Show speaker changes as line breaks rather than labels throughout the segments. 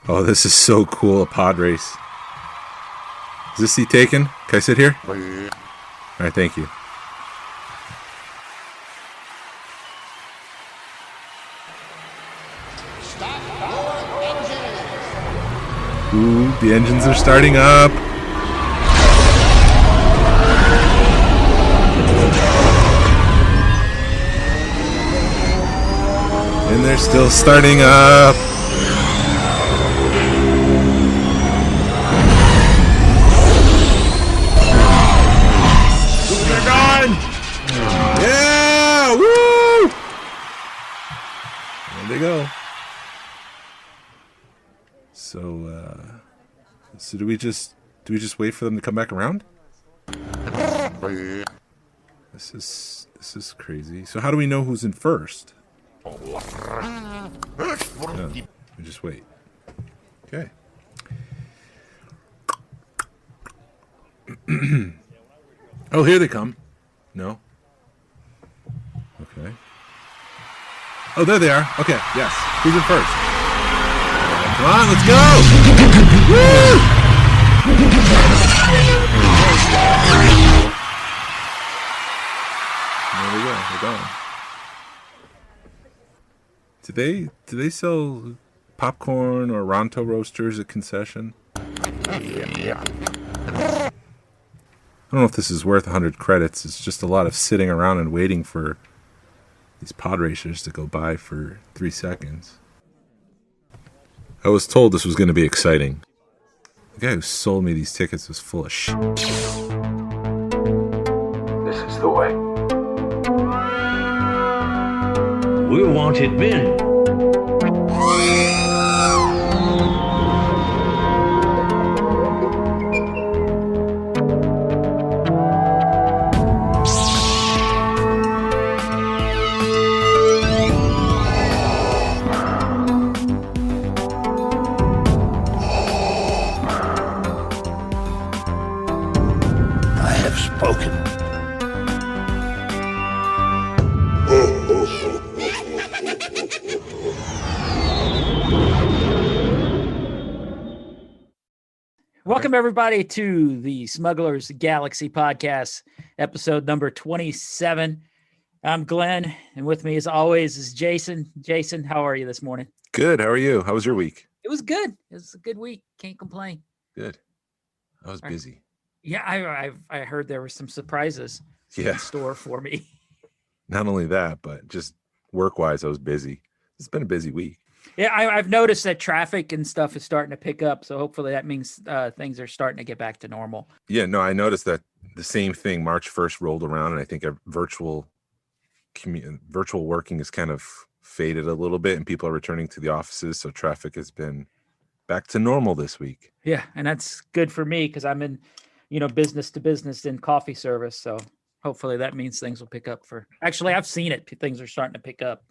Oh, this is so cool, a pod race. Is this seat taken? Can I sit here? All right, thank you. Ooh, the engines are starting up. And they're still starting up. They're gone. Yeah, woo! There they go. So do we just wait for them to come back around? This is crazy. So how do we know who's in first? No, we just wait. Okay. Oh, here they come. No. Okay. Oh, there they are. Okay, yes. Who's in first? Come on, let's go! Woo! There we go. They're gone. Do they sell popcorn or Ronto roasters at concession? Yeah. I don't know if this is worth 100 credits. It's just a lot of sitting around and waiting for these pod racers to go by for 3 seconds. I was told this was going to be exciting. The guy who sold me these tickets was full of shit.
This is the way.
We're wanted men.
I have spoken.
Welcome, everybody, to the Smugglers Galaxy podcast, episode number 27. I'm Glenn, and with me, as always, is Jason. Jason, how are you this morning?
Good. How are you? How was your week?
It was good. It was a good week. Can't complain.
Good. I was busy.
Yeah, I heard there were some surprises
Yeah.
in store for me.
Not only that, but just work-wise, I was busy. It's been a busy week.
Yeah, I've noticed that traffic and stuff is starting to pick up, so hopefully that means things are starting to get back to normal.
Yeah, no, I noticed that the same thing. March 1st rolled around, and I think virtual working has kind of faded a little bit, and people are returning to the offices, so traffic has been back to normal this week.
Yeah, and that's good for me because I'm in, business to business in coffee service, so hopefully that means things will pick up for. Actually, I've seen it. Things are starting to pick up,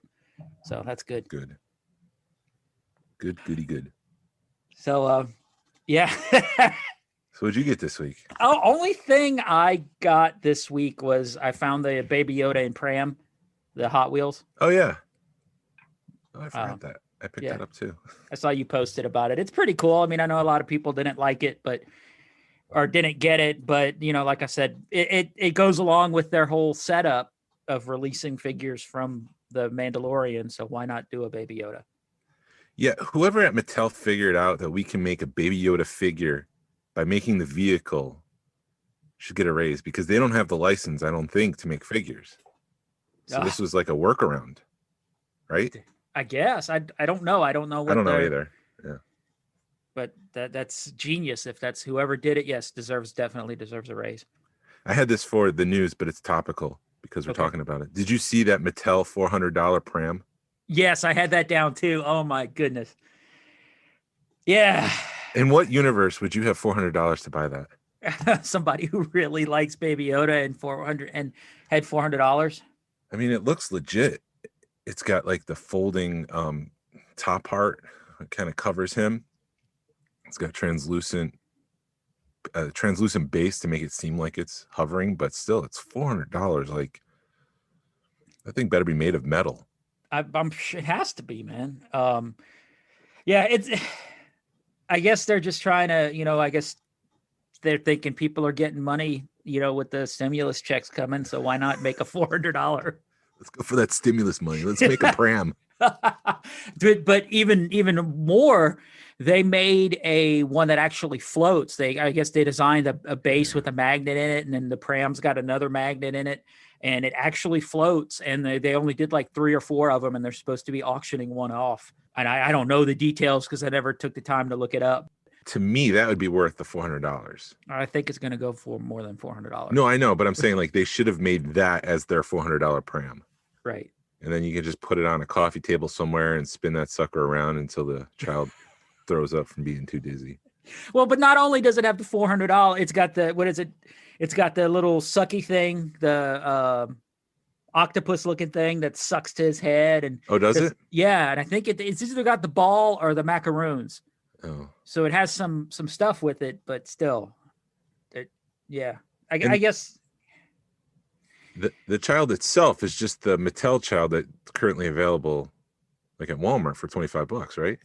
so that's good.
Good. Good.
So, yeah.
So what'd you get this week?
Only thing I got this week was I found the Baby Yoda and Pram, the Hot Wheels.
Oh, yeah. Oh, I forgot that. I picked that up too.
I saw you posted about it. It's pretty cool. I mean, I know a lot of people didn't like it, or didn't get it, but like I said, it goes along with their whole setup of releasing figures from the Mandalorian. So why not do a Baby Yoda?
Yeah, whoever at Mattel figured out that we can make a Baby Yoda figure by making the vehicle should get a raise, because they don't have the license, I don't think, to make figures. So this was like a workaround, right?
I guess. I don't know. I don't know.
I don't know either. Yeah.
But that's genius. If that's whoever did it, yes, definitely deserves a raise.
I had this for the news, but it's topical because we're talking about it. Did you see that Mattel $400 pram?
Yes, I had that down too. Oh my goodness. Yeah.
In what universe would you have $400 to buy that?
Somebody who really likes Baby Yoda and had $400.
I mean, it looks legit. It's got like the folding top part. It kind of covers him. It's got translucent base to make it seem like it's hovering, but still, it's $400. Like, that thing better be made of metal.
I'm sure it has to be, man. Yeah, I guess they're just trying to, I guess they're thinking people are getting money, with the stimulus checks coming. So why not make a $400?
Let's go for that stimulus money. Let's make a pram.
But even more, they made a one that actually floats. I guess they designed a base with a magnet in it, and then the pram's got another magnet in it, and it actually floats. And they only did like 3 or 4 of them, and they're supposed to be auctioning one off. And I don't know the details because I never took the time to look it up.
To me, that would be worth the $400.
I think it's going to go for more than $400.
No, I know, but I'm saying like they should have made that as their $400 pram.
Right.
And then you can just put it on a coffee table somewhere and spin that sucker around until the child throws up from being too dizzy.
Well, but not only does it have the $400, it's got the, what is it? It's got the little sucky thing, the octopus looking thing that sucks to his head. And
oh, does it?
Yeah. And I think it's either got the ball or the macaroons.
Oh.
So it has some stuff with it, but still, yeah. I guess
the child itself is just the Mattel child that's currently available, like at Walmart for $25, right?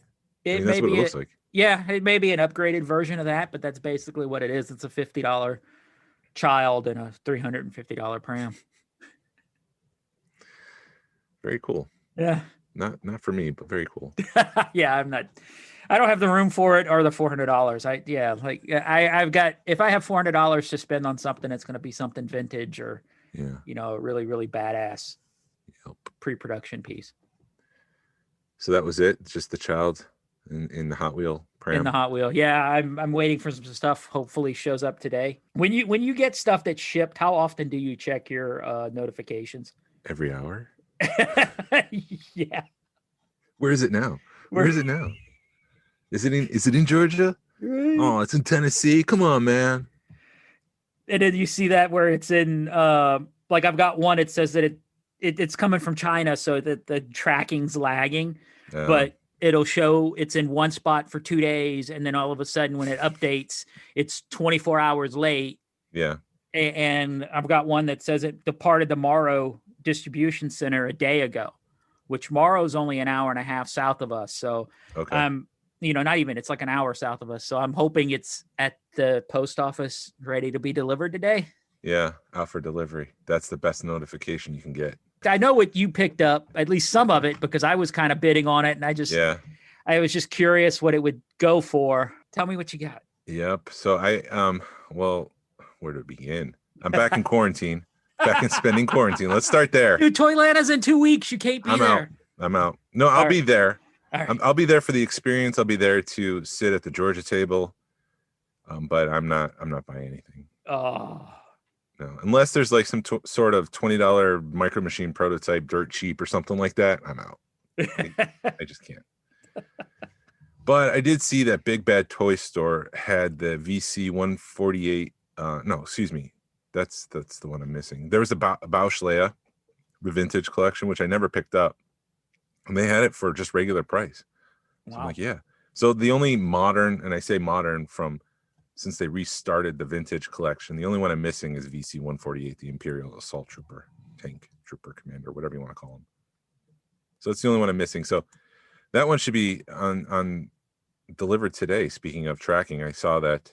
That's what it looks like.
Yeah, it may be an upgraded version of that, but that's basically what it is. It's a $50 child and a $350 pram.
Very cool.
Yeah.
Not for me, but very cool.
Yeah, I don't have the room for it or the $400. I've got, if I have $400 to spend on something, it's going to be something vintage or, a really, really badass pre-production piece.
So that was it. Just the child in the Hot Wheel pram.
In the Hot Wheel. Yeah. I'm waiting for some stuff. Hopefully shows up today. When you get stuff that's shipped, how often do you check your notifications?
Every hour.
Yeah.
Where is it now? Where is it now? Is it in Georgia? Oh, it's in Tennessee. Come on, man.
And then you see that where it's in like I've got one, it says that it's coming from China, so that the tracking's lagging, but it'll show it's in one spot for 2 days, and then all of a sudden when it updates, it's 24 hours late.
Yeah.
And I've got one that says it departed the Morrow distribution center a day ago, which Morrow's only an hour and a half south of us. So
okay.
Not even, it's like an hour south of us. So I'm hoping it's at the post office ready to be delivered today.
Yeah, out for delivery. That's the best notification you can get.
I know what you picked up, at least some of it, because I was kind of bidding on it, and I was just curious what it would go for. Tell me what you got.
Yep. So well, where to begin? I'm back in quarantine, back in spending quarantine. Let's start there.
Dude, Toylana's in 2 weeks. You can't be there.
I'm out. No, I'll be there.
Right.
I'll be there for the experience. I'll be there to sit at the Georgia table. But I'm not buying anything.
Oh.
No, unless there's like some sort of $20 micro machine prototype dirt cheap or something like that, I'm out. I just can't. But I did see that Big Bad Toy Store had the VC 148. No, excuse me. That's the one I'm missing. There was a Bausch Leia, the vintage collection, which I never picked up. And they had it for just regular price. So
Wow.
I'm like, yeah. So the only modern, and I say modern since they restarted the vintage collection, the only one I'm missing is VC 148, the Imperial Assault Trooper, Tank Trooper Commander, whatever you want to call him. So it's the only one I'm missing. So that one should be on delivered today. Speaking of tracking, I saw that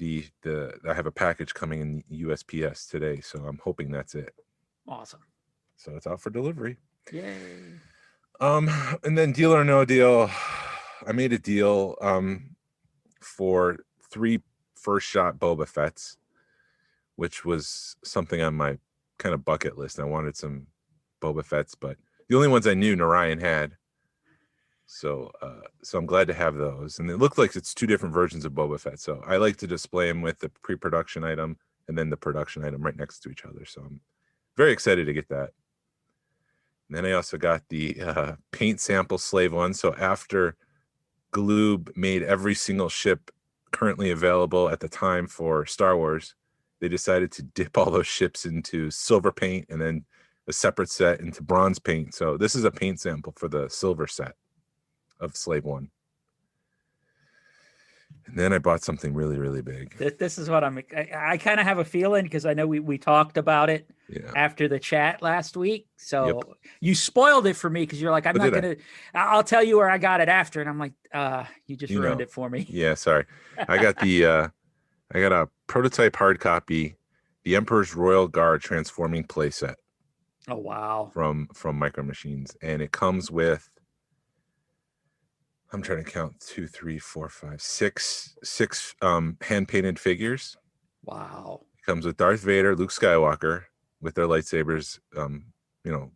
I have a package coming in USPS today, so I'm hoping that's it.
Awesome.
So it's out for delivery.
Yay.
And then Deal or No Deal, I made a deal for 3 first shot Boba Fett's, which was something on my kind of bucket list. I wanted some Boba Fett's, but the only ones I knew Narayan had. So I'm glad to have those. And it looked like it's 2 different versions of Boba Fett. So I like to display them with the pre-production item and then the production item right next to each other. So I'm very excited to get that. And then I also got the paint sample Slave One. So after Galoob made every single ship currently available at the time for Star Wars, they decided to dip all those ships into silver paint and then a separate set into bronze paint. So this is a paint sample for the silver set of Slave One. And then I bought something really, really big.
This is what I kind of have a feeling because I know we talked about it
Yeah.
after the chat last week. So
Yep.
you spoiled it for me because you're like, I'm
Oh,
not
did I?
going to, I'll tell you where I got it after. And I'm like, you just
You
ruined
know.
it for me.
Yeah, sorry. I got I got a prototype hard copy, the Emperor's Royal Guard transforming playset
Oh, wow.
from Micro Machines, and it comes with, I'm trying to count, 2, 3, 4, 5, 6 hand painted figures.
Wow.
It comes with Darth Vader, Luke Skywalker with their lightsabers,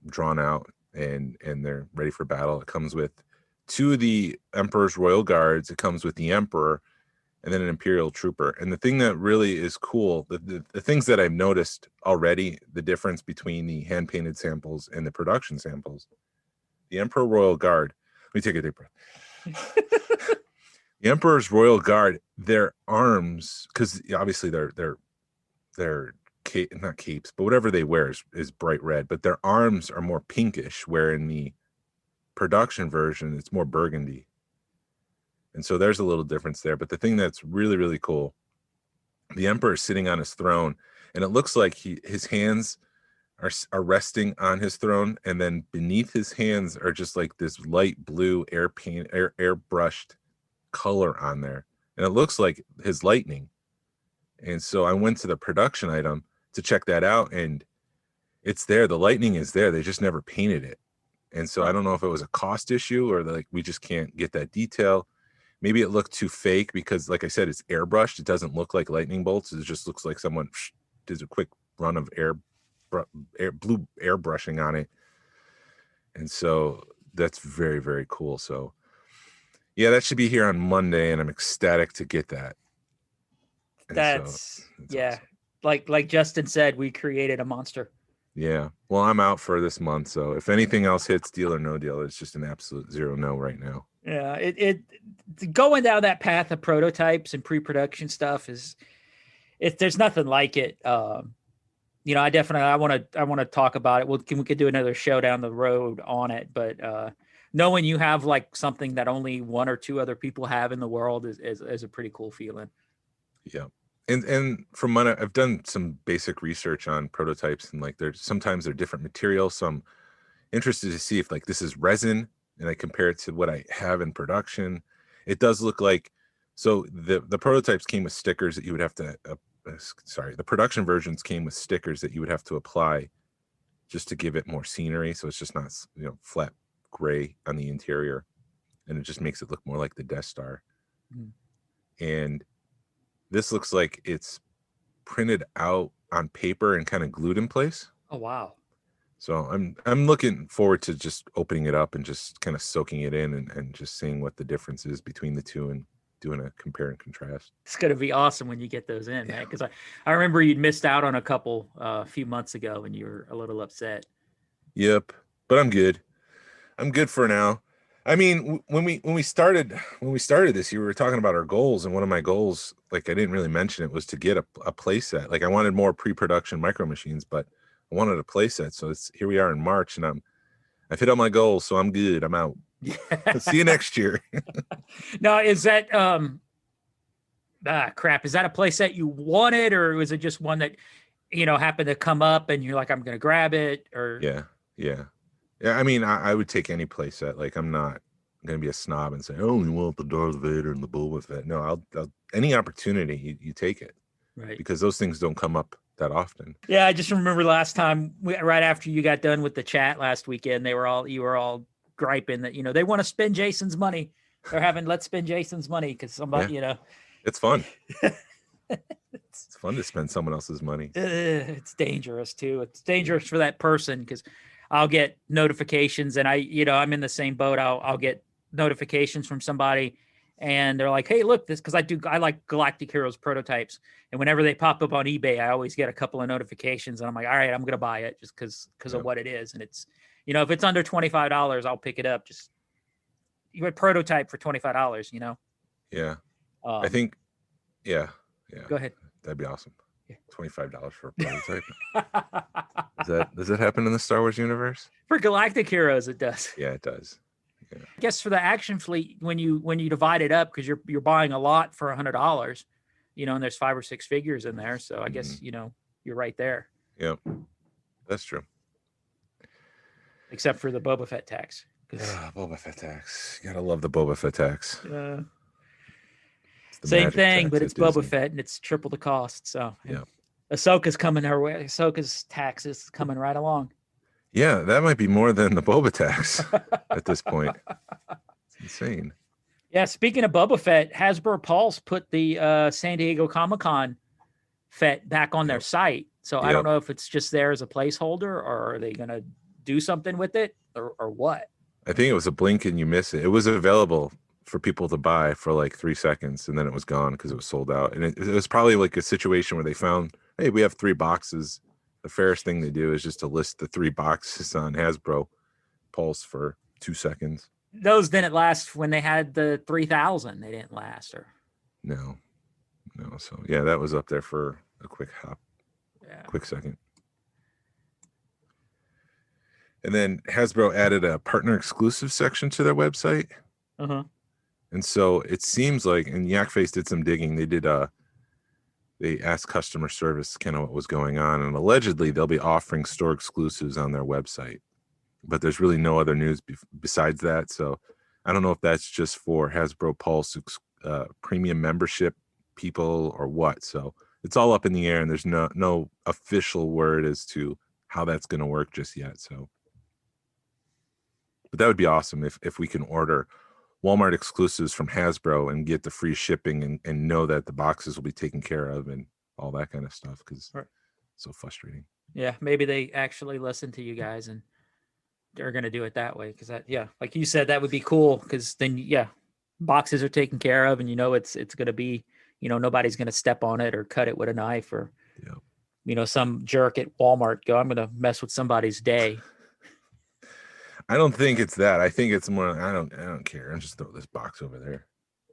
drawn out and they're ready for battle. It comes with 2 of the Emperor's Royal Guards. It comes with the Emperor, and then an Imperial Trooper. And the thing that really is cool, the things that I've noticed already, the difference between the hand painted samples and the production samples. The Emperor Royal Guard. Let me take a deep breath. The Emperor's Royal Guard, their arms, because obviously they're not capes, but whatever they wear is bright red, but their arms are more pinkish, where in the production version it's more burgundy. And so there's a little difference there. But the thing that's really, really cool, the Emperor is sitting on his throne, and it looks like his hands are resting on his throne, and then beneath his hands are just like this light blue airbrushed color on there, and it looks like his lightning. And so I went to the production item to check that out, and it's there. The lightning is there. They just never painted it. And so I don't know if it was a cost issue or like we just can't get that detail. Maybe it looked too fake because, like I said, it's airbrushed. It doesn't look like lightning bolts. It just looks like someone does a quick run of blue airbrushing on it. And so that's very, very cool. So yeah, that should be here on Monday, and I'm ecstatic to get that. And
That's yeah.
Awesome.
Like Justin said, we created a monster.
Yeah. Well, I'm out for this month, so if anything else hits, deal or no deal, it's just an absolute 0-no right now.
Yeah, it going down that path of prototypes and pre-production stuff there's nothing like it. I want to talk about it. We could do another show down the road on it, but knowing you have like something that only 1 or 2 other people have in the world is a pretty cool feeling.
Yeah. And from what I've done some basic research on prototypes, and like sometimes they're different materials. So I'm interested to see if like this is resin, and I compare it to what I have in production. It does look like, so the prototypes came with stickers that you would have to the production versions came with stickers that you would have to apply just to give it more scenery, so it's just not flat gray on the interior, and it just makes it look more like the Death Star. And this looks like it's printed out on paper and kind of glued in place.
Oh wow.
So I'm looking forward to just opening it up and just kind of soaking it in and just seeing what the difference is between the two and doing a compare and contrast.
It's going to be awesome when you get those in, man. Because I remember you'd missed out on a couple a few months ago and you were a little upset.
Yep. But I'm good. I'm good for now. I mean, when we started this, you were talking about our goals, and one of my goals, like I didn't really mention it, was to get a play set. Like I wanted more pre-production Micro Machines, but I wanted a play set. So here we are in March, and I've hit all my goals, so I'm good. I'm out. See you next year.
Now, is that crap? Is that a play set you wanted, or was it just one that happened to come up and you're like, I'm gonna grab it? Or
yeah. I mean, I would take any play set. Like I'm not gonna be a snob and say, "Oh, we want the Darth Vader and the Boba Fett." No, I'll any opportunity you take it,
right?
Because those things don't come up that often.
Yeah, I just remember last time, right after you got done with the chat last weekend, you were all griping that they want to spend Jason's money. They're having let's spend Jason's money because somebody
it's fun. It's fun to spend someone else's money.
It's dangerous too. It's dangerous for that person because I'll get notifications, and I'm in the same boat. I'll get notifications from somebody, and they're like, "Hey, look this," because I like Galactic Heroes prototypes, and whenever they pop up on eBay, I always get a couple of notifications, and I'm like, "All right, I'm gonna buy it just because of what it is." And it's if it's under $25, I'll pick it up. Just you would prototype for $25,
Yeah, I think. Yeah.
Go ahead.
That'd be awesome. $25 for a prototype. Does that happen in the Star Wars universe?
For Galactic Heroes, it does.
Yeah, it does. Yeah.
I guess for the action fleet, when you divide it up, because you're buying a lot for $100, and there's 5 or 6 figures in there, so I guess you're right there.
Yep, that's true.
Except for the Boba Fett tax.
Boba Fett tax. You gotta love the Boba Fett tax.
Same thing, but it's Boba Fett and it's triple the cost. So
yeah,
Ahsoka's coming her way. Ahsoka's tax is coming right along.
Yeah, that might be more than the Boba tax at this point. It's insane.
Yeah, speaking of Boba Fett, Hasbro Pulse put the San Diego Comic-Con Fett back on their site. So I don't know if it's just there as a placeholder, or are they going to do something with it, or what?
I think it was a blink and you miss it. It was available for people to buy for like 3 seconds, and then it was gone because it was sold out. And it was probably like a situation where they found, hey, we have 3 boxes. The fairest thing they do is just to list the 3 boxes on Hasbro Pulse for 2 seconds.
Those didn't last when they had the 3,000. They didn't last, or
no. So yeah, that was up there for a quick hop, quick second. And then Hasbro added a partner exclusive section to their website. And so it seems like, and Yakface did some digging. They asked customer service kind of what was going on, and allegedly they'll be offering store exclusives on their website. But there's really no other news besides that. So I don't know if that's just for Hasbro Pulse premium membership people or what. So it's all up in the air, and there's no official word as to how that's going to work just yet. So, but that would be awesome if we can order Walmart exclusives from Hasbro and get the free shipping and know that the boxes will be taken care of and all that kind of stuff, because it's so frustrating.
Yeah, maybe they actually listen to you guys and they're going to do it that way, because like you said, that would be cool, because then boxes are taken care of, and it's going to be, nobody's going to step on it or cut it with a knife, or some jerk at Walmart go, I'm going to mess with somebody's day.
I don't think it's that. I think it's more, I don't care. I'll just throw this box over there.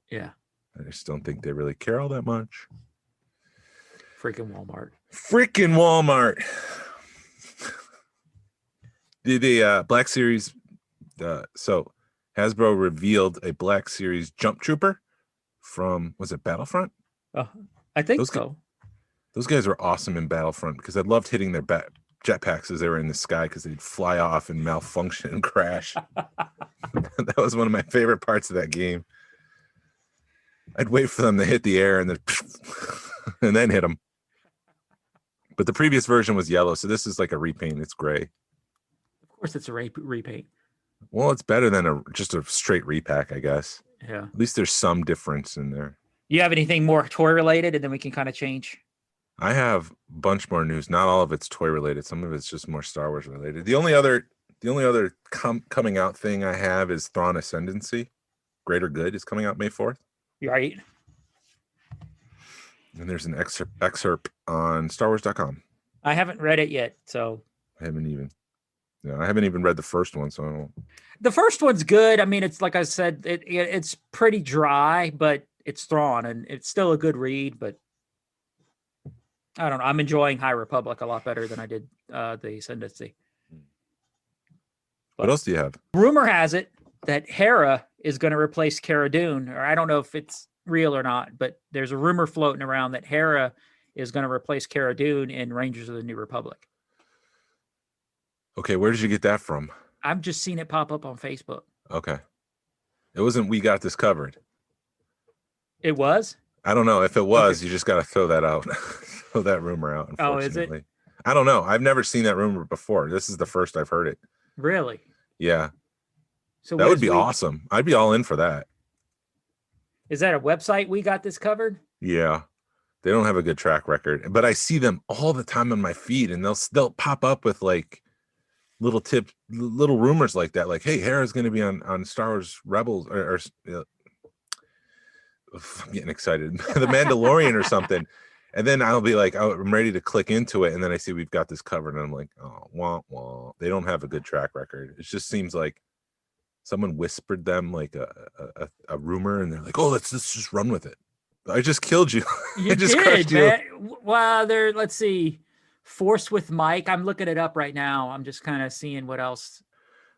Yeah.
I just don't think they really care all that much.
Freaking Walmart.
The Black Series, so Hasbro revealed a Black Series Jump Trooper from, was it Battlefront?
I think so.
Those guys were awesome in Battlefront, because I loved hitting their jetpacks as they were in the sky, because they'd fly off and malfunction and crash. That was one of my favorite parts of that game. I'd wait for them to hit the air and then and then hit them. But the previous version was yellow, so this is like a repaint. It's gray.
Of course, it's a repaint.
Well, it's better than just a straight repack, I guess.
Yeah.
At least there's some difference in there.
You have anything more toy related, and then we can kind of change?
I have a bunch more news. Not all of it's toy related. Some of it's just more Star Wars related. The only other coming out thing I have is Thrawn Ascendancy. Greater Good is coming out May 4th.
Right.
And there's an excerpt on StarWars.com.
I haven't read it yet, so
I haven't even read the first one, so I don't.
The first one's good. I mean, it's like I said, it's pretty dry, but it's Thrawn, and it's still a good read. But I don't know. I'm enjoying High Republic a lot better than I did the Ascendancy.
What else do you have?
Rumor has it that Hera is going to replace Cara Dune, or I don't know if it's real or not, but there's a rumor floating around that Hera is going to replace Cara Dune in Rangers of the New Republic.
Okay, where did you get that from?
I've just seen it pop up on Facebook.
Okay. It wasn't We Got This Covered.
It was?
I don't know. If it was, you just got to throw that out. Throw that rumor out, unfortunately.
Oh, is it?
I don't know. I've never seen that rumor before. This is the first I've heard it.
Really?
Yeah.
So
that would be awesome. I'd be all in for that.
Is that a website We Got This Covered?
Yeah. They don't have a good track record, but I see them all the time on my feed, and they'll pop up with like little rumors like that, like, hey, Hera's going to be on Star Wars Rebels, or I'm getting excited, The Mandalorian or something. And then I'll be like, I'm ready to click into it, and then I see We've Got This Covered, and I'm like, oh, wah, wah. They don't have a good track record. It just seems like someone whispered them like a rumor, and they're like, oh, let's just run with it. I just killed you.
You
just
did,
crushed
man.
you.
Well, let's see. Force with Mike. I'm looking it up right now. I'm just kind of seeing what else.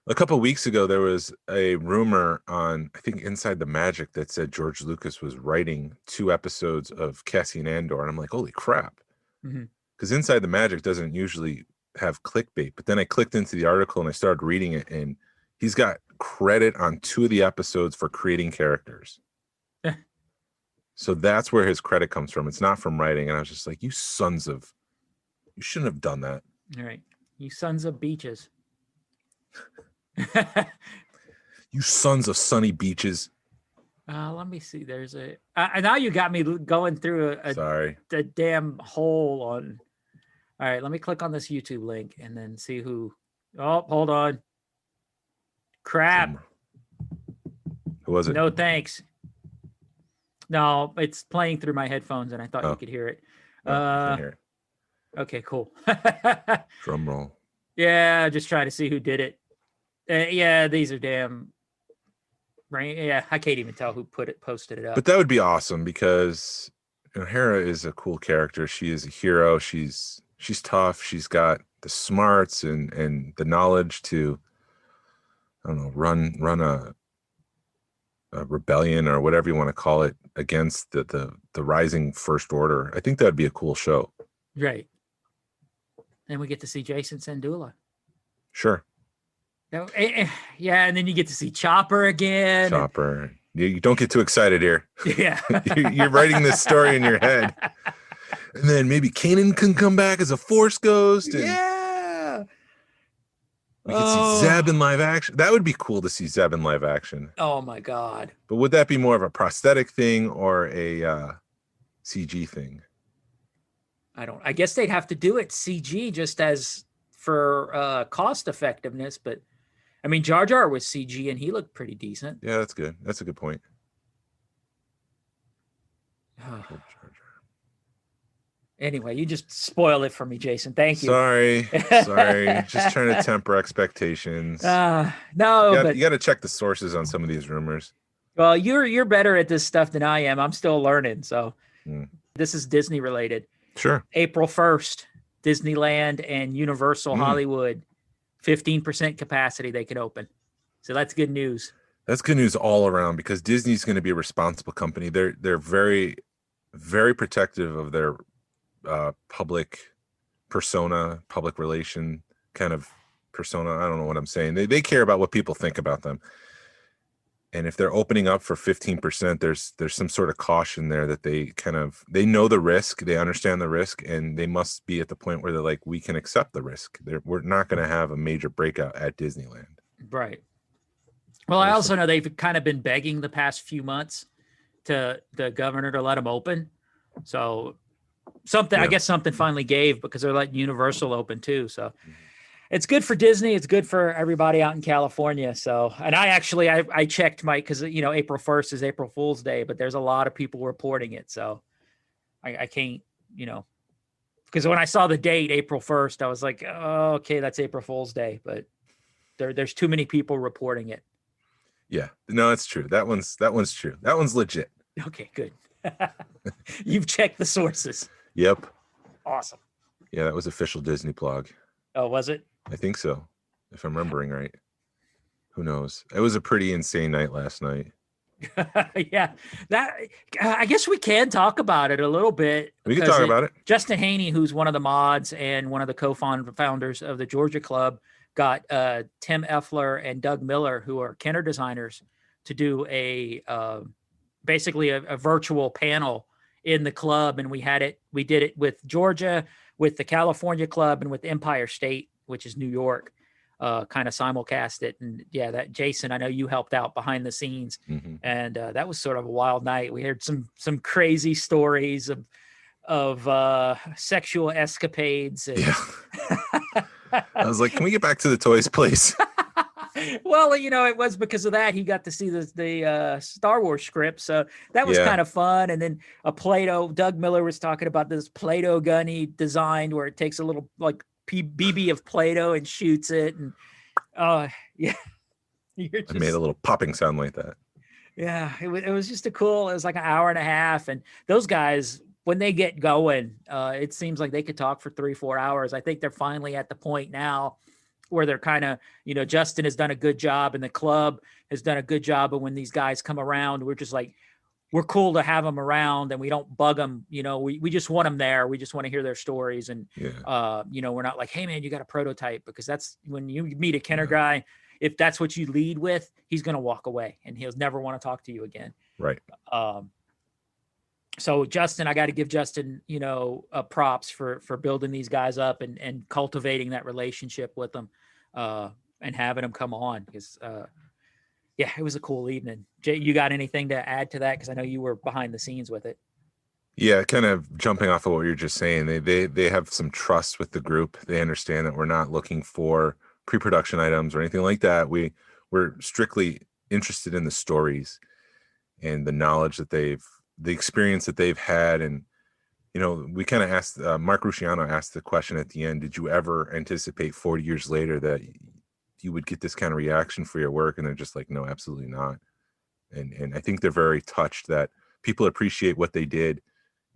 A couple of weeks ago, there was a rumor on, I think, Inside the Magic that said George Lucas was writing 2 episodes of Cassian Andor. And I'm like, holy crap.
Mm-hmm.
Because Inside the Magic doesn't usually have clickbait. But then I clicked into the article and I started reading it. And he's got credit on 2 of the episodes for creating characters. So that's where his credit comes from. It's not from writing. And I was just like, you shouldn't have done that.
All right. You sons of beaches.
You sons of sunny beaches.
Let me see. There's a now you got me going through a damn hole on. All right, let me click on this YouTube link and then see who. Oh, hold on. Crap.
Who was it?
No thanks. No, it's playing through my headphones and I thought you could hear it.
I can hear it.
Okay, cool.
Drum roll.
Yeah, just trying to see who did it. Yeah, these are damn. Right? Yeah, I can't even tell who posted it up.
But that would be awesome because Hera is a cool character. She is a hero. She's tough. She's got the smarts and the knowledge to, I don't know, run a rebellion or whatever you want to call it against the rising First Order. I think that'd be a cool show.
Right. And we get to see Jason Sandula. Sure. Yeah, and then you get to see Chopper again.
Chopper. You don't get too excited here.
Yeah.
You're writing this story in your head. And then maybe Kanan can come back as a Force ghost. And
yeah.
we could see Zeb in live action. That would be cool to see Zeb in live action.
Oh, my God.
But would that be more of a prosthetic thing or a CG thing?
I guess they'd have to do it CG just as for cost effectiveness, but I mean, Jar Jar was CG and he looked pretty decent.
Yeah, that's good. That's a good point.
Anyway, you just spoil it for me, Jason. Thank you.
Sorry. Just trying to temper expectations.
No,
but you got to check the sources on some of these rumors.
Well, you're better at this stuff than I am. I'm still learning. So This is Disney related.
Sure.
April 1st, Disneyland and Universal Hollywood, 15% capacity they can open. So that's good news.
That's good news all around because Disney's going to be a responsible company. They're very, very protective of their public persona, public relation kind of persona. I don't know what I'm saying. They care about what people think about them. And if they're opening up for 15%, there's some sort of caution there that they know the risk, they understand the risk, and they must be at the point where they're like, we can accept the risk. We're not going to have a major breakout at Disneyland.
Right. Well, I also know they've kind of been begging the past few months to the governor to let them open. So I guess something finally gave because they're letting Universal open too. So it's good for Disney. It's good for everybody out in California. So, and I checked because, April 1st is April Fool's Day, but there's a lot of people reporting it. So I can't, because when I saw the date, April 1st, I was like, oh, okay, that's April Fool's Day, but there's too many people reporting it.
Yeah, no, it's true. That one's true. That one's legit.
Okay, good. You've checked the sources.
Yep.
Awesome.
Yeah, that was official Disney blog.
Oh, was it?
I think so, if I'm remembering right. Who knows? It was a pretty insane night last night.
Yeah, that I guess we can talk about it a little bit.
We can talk about it.
Justin Haney, who's one of the mods and one of the co-founders of the Georgia Club, got Tim Effler and Doug Miller, who are Kenner designers, to do basically a virtual panel in the club, and we did it with Georgia, with the California Club, and with Empire State, which is New York. Kind of simulcast it, and yeah, that Jason, I know you helped out behind the scenes, and that was sort of a wild night. We heard some crazy stories of sexual escapades. And...
Yeah. I was like, can we get back to the toys, please?
Well, it was because of that he got to see the Star Wars script, so that was kind of fun. And then a Play-Doh. Doug Miller was talking about this Play-Doh gun he designed, where it takes a little like BB of Play-Doh and shoots it, and yeah,
I made a little popping sound like that.
Yeah, it was just it was like an hour and a half, and those guys, when they get going, it seems like they could talk for 3-4 hours. I think they're finally at the point now where they're kind of, Justin has done a good job and the club has done a good job. But when these guys come around, we're just like, we're cool to have them around and we don't bug them. We just want them there. We just want to hear their stories. And, we're not like, hey man, you got a prototype, because that's when you meet a Kenner guy, if that's what you lead with, he's going to walk away and he'll never want to talk to you again.
Right.
So Justin, I got to give Justin, props for building these guys up and cultivating that relationship with them, and having them come on, because, it was a cool evening. Jay, you got anything to add to that? Because I know you were behind the scenes with it.
Yeah, kind of jumping off of what you're just saying, they have some trust with the group. They understand that we're not looking for pre-production items or anything like that. We're strictly interested in the stories and the knowledge that the experience that they've had. And, we kind of asked, Mark Rusciano asked the question at the end, did you ever anticipate 40 years later that you would get this kind of reaction for your work? And they're just like, no, absolutely not. And I think they're very touched that people appreciate what they did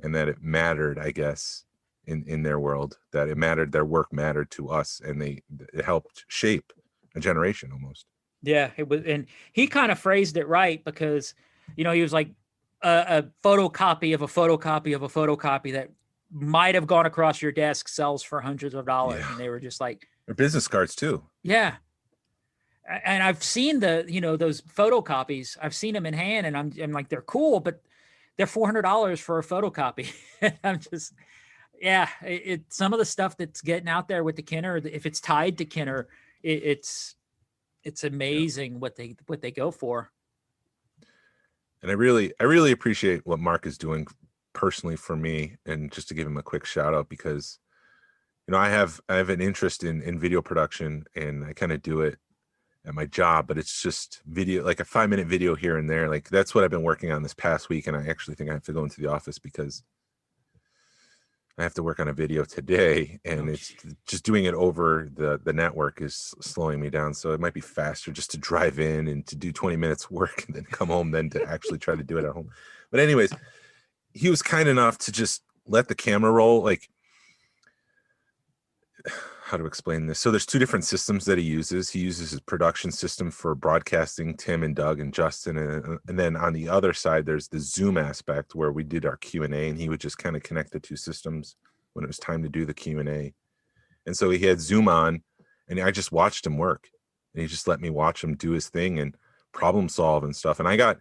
and that it mattered, I guess, in their world, that it mattered, their work mattered to us, and it helped shape a generation almost.
Yeah, it was, and he kind of phrased it right, because, he was like a photocopy of a photocopy of a photocopy that might have gone across your desk sells for hundreds of dollars. Yeah. And they were just like,
or business cards too.
Yeah. And I've seen those photocopies. I've seen them in hand, and I'm like, they're cool, but they're $400 for a photocopy. I'm just, some of the stuff that's getting out there with the Kenner, if it's tied to Kenner, it's amazing what they go for.
And I really appreciate what Mark is doing personally for me, and just to give him a quick shout out, because, I have an interest in video production, and I kind of do it at my job, but it's just video, like a 5-minute video here and there. Like that's what I've been working on this past week. And I actually think I have to go into the office because I have to work on a video today, and it's just doing it over the network is slowing me down. So it might be faster just to drive in and to do 20 minutes work and then come home than to actually try to do it at home. But anyways, he was kind enough to just let the camera roll. Like, how to explain this? So there's 2 different systems that he uses. He uses his production system for broadcasting, Tim and Doug and Justin. And then on the other side, there's the Zoom aspect where we did our Q&A, and he would just kind of connect the 2 systems when it was time to do the Q&A. And so he had Zoom on, and I just watched him work, and he just let me watch him do his thing and problem solve and stuff. And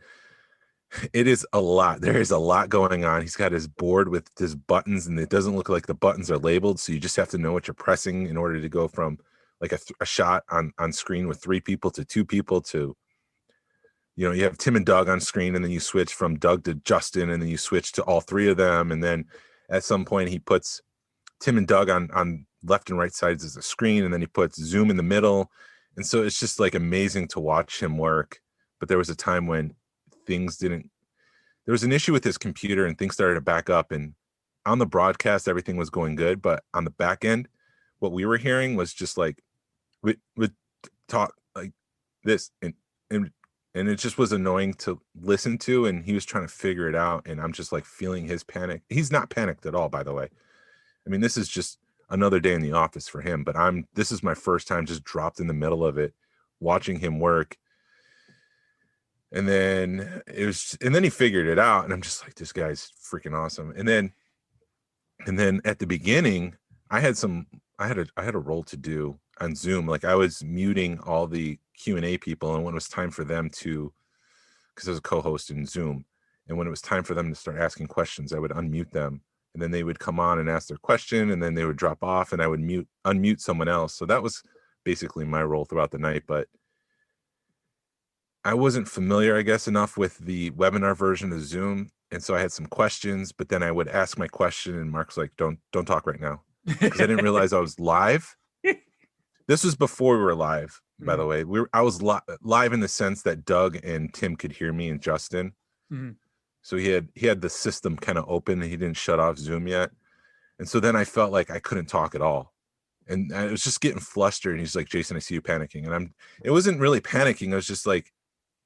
it is a lot. There is a lot going on. He's got his board with his buttons, and it doesn't look like the buttons are labeled. So you just have to know what you're pressing in order to go from like a shot on screen with 3 people to 2 people to, you have Tim and Doug on screen, and then you switch from Doug to Justin, and then you switch to all 3 of them. And then at some point he puts Tim and Doug on left and right sides of the screen, and then he puts Zoom in the middle. And so it's just like amazing to watch him work. But there was a time when there was an issue with his computer, and things started to back up, and on the broadcast, everything was going good. But on the back end, what we were hearing was just like, we talk like this, and it just was annoying to listen to. And he was trying to figure it out. And I'm just like feeling his panic. He's not panicked at all, by the way. I mean, this is just another day in the office for him, but this is my first time just dropped in the middle of it, watching him work. And then he figured it out, and I'm just like, this guy's freaking awesome. And then at the beginning, I had a role to do on Zoom. Like I was muting all the Q&A people, and when it was time for them to, because I was a co-host in Zoom, and when it was time for them to start asking questions, I would unmute them, and then they would come on and ask their question, and then they would drop off, and I would unmute someone else. So that was basically my role throughout the night. But I wasn't familiar, I guess, enough with the webinar version of Zoom. And so I had some questions, but then I would ask my question, and Mark's like, don't talk right now. Because I didn't realize I was live. This was before we were live, by the way. I was live in the sense that Doug and Tim could hear me and Justin. Mm-hmm. So he had the system kind of open, and he didn't shut off Zoom yet. And so then I felt like I couldn't talk at all. And I was just getting flustered. And he's like, Jason, I see you panicking. And it wasn't really panicking. I was just like,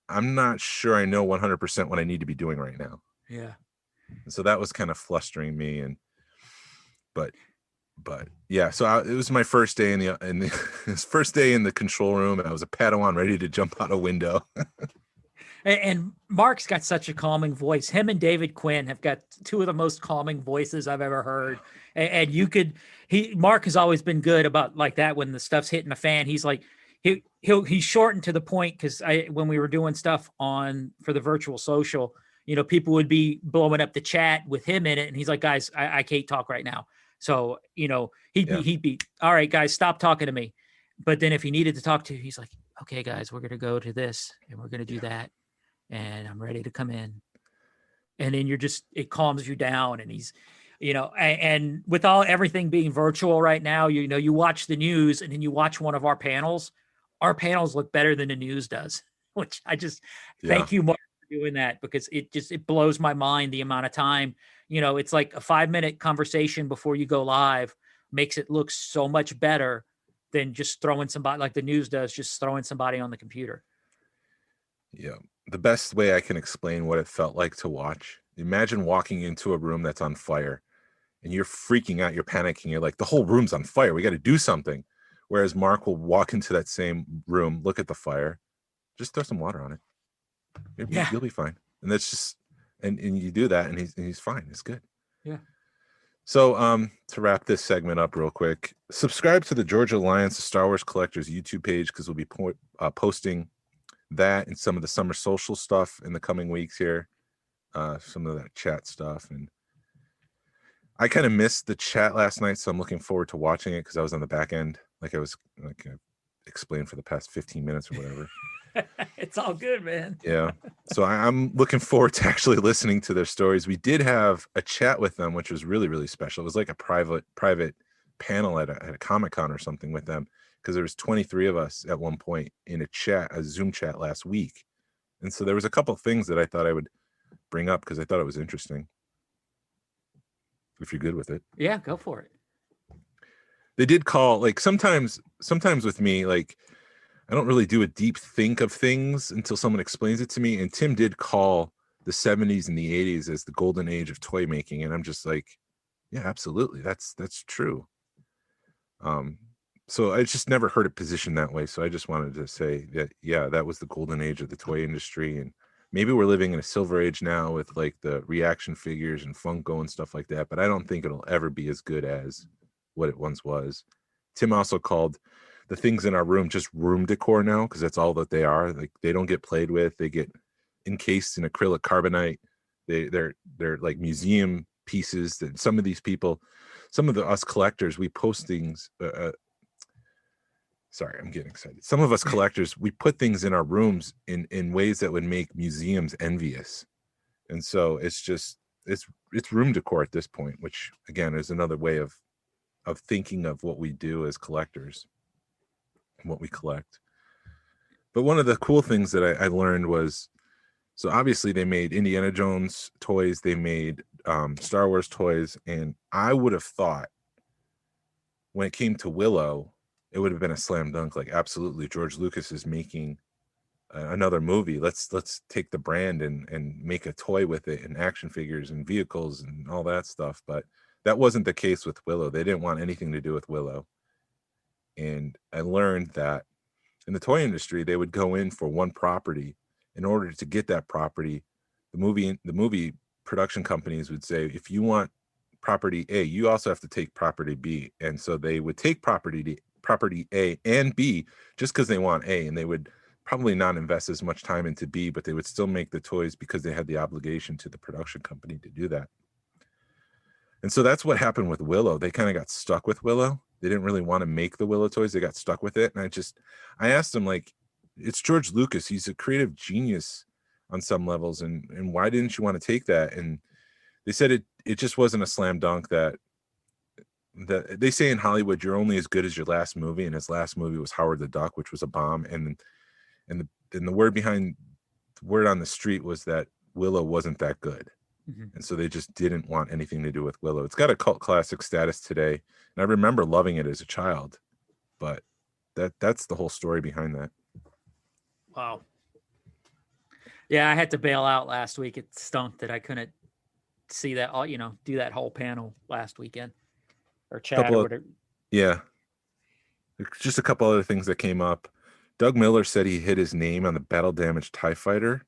I'm not sure I know 100% what I need to be doing right now.
Yeah.
And so that was kind of flustering me. But But yeah, so it was my first day in the his first day in the control room. I was a Padawan ready to jump out a window.
And Mark's got such a calming voice. Him and David Quinn have got two of the most calming voices I've ever heard. And you could, Mark has always been good about like that when the stuff's hitting the fan. He's like, he's shortened to the point because when we were doing stuff for the virtual social, people would be blowing up the chat with him in it, and he's like, guys, I can't talk right now. So he'd be all right, guys, stop talking to me. But then if he needed to talk to you, he's like, okay, guys, we're gonna go to this and we're gonna do that, and I'm ready to come in. And then it calms you down, and he's and with everything being virtual right now, you watch the news and then you watch one of our panels look better than the news does, which I just thank you, Mark, for doing that, because it blows my mind the amount of time. It's like a 5-minute conversation before you go live makes it look so much better than just throwing somebody like the news does, just throwing somebody on the computer.
Yeah. The best way I can explain what it felt like to watch, imagine walking into a room that's on fire and you're freaking out, you're panicking, you're like, the whole room's on fire, we got to do something. Whereas Mark will walk into that same room, look at the fire, just throw some water on it. You'll be fine. And that's just, and you do that and he's fine. It's good.
Yeah.
So to wrap this segment up real quick, subscribe to the Georgia Alliance of Star Wars Collectors YouTube page, because we'll be posting that and some of the summer social stuff in the coming weeks here, some of that chat stuff. And I kind of missed the chat last night, so I'm looking forward to watching it because I was on the back end, like I explained for the past 15 minutes or whatever.
It's all good, man.
Yeah. So I'm looking forward to actually listening to their stories. We did have a chat with them, which was really, really special. It was like a private panel at a Comic-Con or something with them, because there was 23 of us at one point in a Zoom chat last week. And so there was a couple of things that I thought I would bring up because I thought it was interesting. If you're good with it.
Yeah, go for it.
They did call, like, sometimes with me, like, I don't really do a deep think of things until someone explains it to me. And Tim did call the 70s and the 80s as the golden age of toy making. And I'm just like, yeah, absolutely. That's true. So I just never heard it positioned that way. So I just wanted to say that, yeah, that was the golden age of the toy industry. And maybe we're living in a silver age now with like the reaction figures and Funko and stuff like that. But I don't think it'll ever be as good as what it once was. Tim also called the things in our room just room decor now, because that's all that they are. Like, they don't get played with. They get encased in acrylic carbonite. They're like museum pieces that some of us collectors, we post things. Sorry, I'm getting excited. Some of us collectors, we put things in our rooms in ways that would make museums envious. And so it's room decor at this point, which again is another way of thinking of what we do as collectors, what we collect. But one of the cool things that I learned was, so obviously they made Indiana Jones toys, they made Star Wars toys, and I would have thought when it came to Willow, it would have been a slam dunk. Like, absolutely, George Lucas is making another movie. Let's take the brand and make a toy with it, and action figures and vehicles and all that stuff. But that wasn't the case with Willow. They didn't want anything to do with Willow. And I learned that in the toy industry, they would go in for one property. In order to get that property, the movie production companies would say, if you want property A, you also have to take property B. And so they would take property A and B just because they want A, and they would probably not invest as much time into B, but they would still make the toys because they had the obligation to the production company to do that. And so that's what happened with Willow. They kind of got stuck with Willow. They didn't really want to make the Willow toys. They got stuck with it. And I asked them, like, it's George Lucas. He's a creative genius on some levels. And why didn't you want to take that? And they said it just wasn't a slam dunk. That they say in Hollywood, you're only as good as your last movie. And his last movie was Howard the Duck, which was a bomb. And the word on the street was that Willow wasn't that good. Mm-hmm. And so they just didn't want anything to do with Willow. It's got a cult classic status today. And I remember loving it as a child, but that's the whole story behind that.
Wow. Yeah, I had to bail out last week. It stunk that I couldn't see that, do that whole panel last weekend. or Chad
Couple
or
of
whatever.
yeah, just a couple other things that came up. Doug Miller said he hit his name on the battle damaged TIE fighter,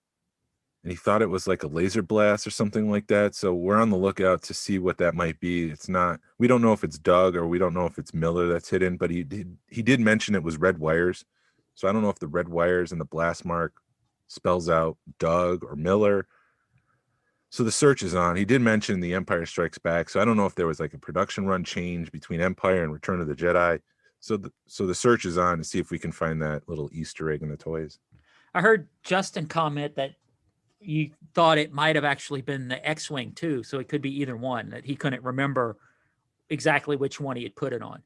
and he thought it was like a laser blast or something like that. So we're on the lookout to see what that might be. It's not. We don't know if it's Doug or we don't know if it's Miller that's hidden, but he did mention it was red wires. So I don't know if the red wires and the blast mark spells out Doug or Miller. So the search is on. He did mention the Empire Strikes Back. So I don't know if there was like a production run change between Empire and Return of the Jedi. So the search is on to see if we can find that little Easter egg in the toys.
I heard Justin comment that you thought it might have actually been the X-wing too, so it could be either one. That he couldn't remember exactly which one he had put it on.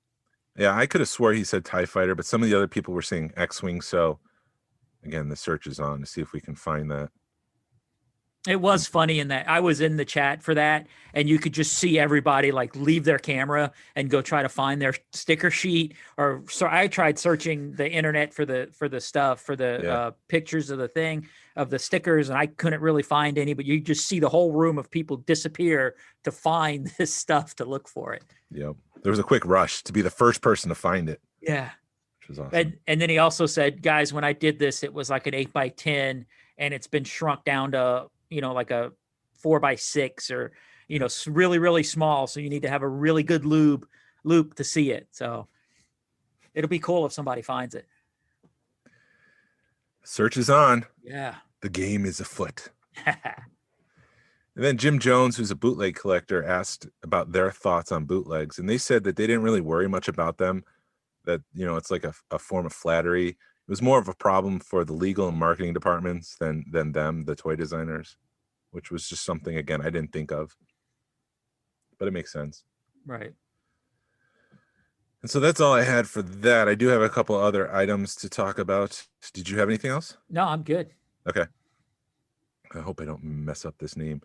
Yeah, I could have swore he said TIE fighter, but some of the other people were saying X-wing. So again, the search is on to see if we can find that.
It was funny in that I was in the chat for that, and you could just see everybody like leave their camera and go try to find their sticker sheet. Or so I tried searching the internet for the stuff for the pictures of the thing of the stickers, and I couldn't really find any. But you just see the whole room of people disappear to find this stuff to look for it.
Yep, there was a quick rush to be the first person to find it.
Yeah,
which was awesome.
And then he also said, guys, when I did this, it was like an 8x10, and it's been shrunk down to like a 4x6 or, really, really small. So you need to have a really good loop to see it. So it'll be cool if somebody finds it.
Search is on.
Yeah.
The game is afoot. And then Jim Jones, who's a bootleg collector, asked about their thoughts on bootlegs. And they said that they didn't really worry much about them, that, it's like a form of flattery. It was more of a problem for the legal and marketing departments than them, the toy designers, which was just something, again, I didn't think of. But it makes sense.
Right.
And so that's all I had for that. I do have a couple other items to talk about. Did you have anything else?
No, I'm good.
Okay. I hope I don't mess up this name.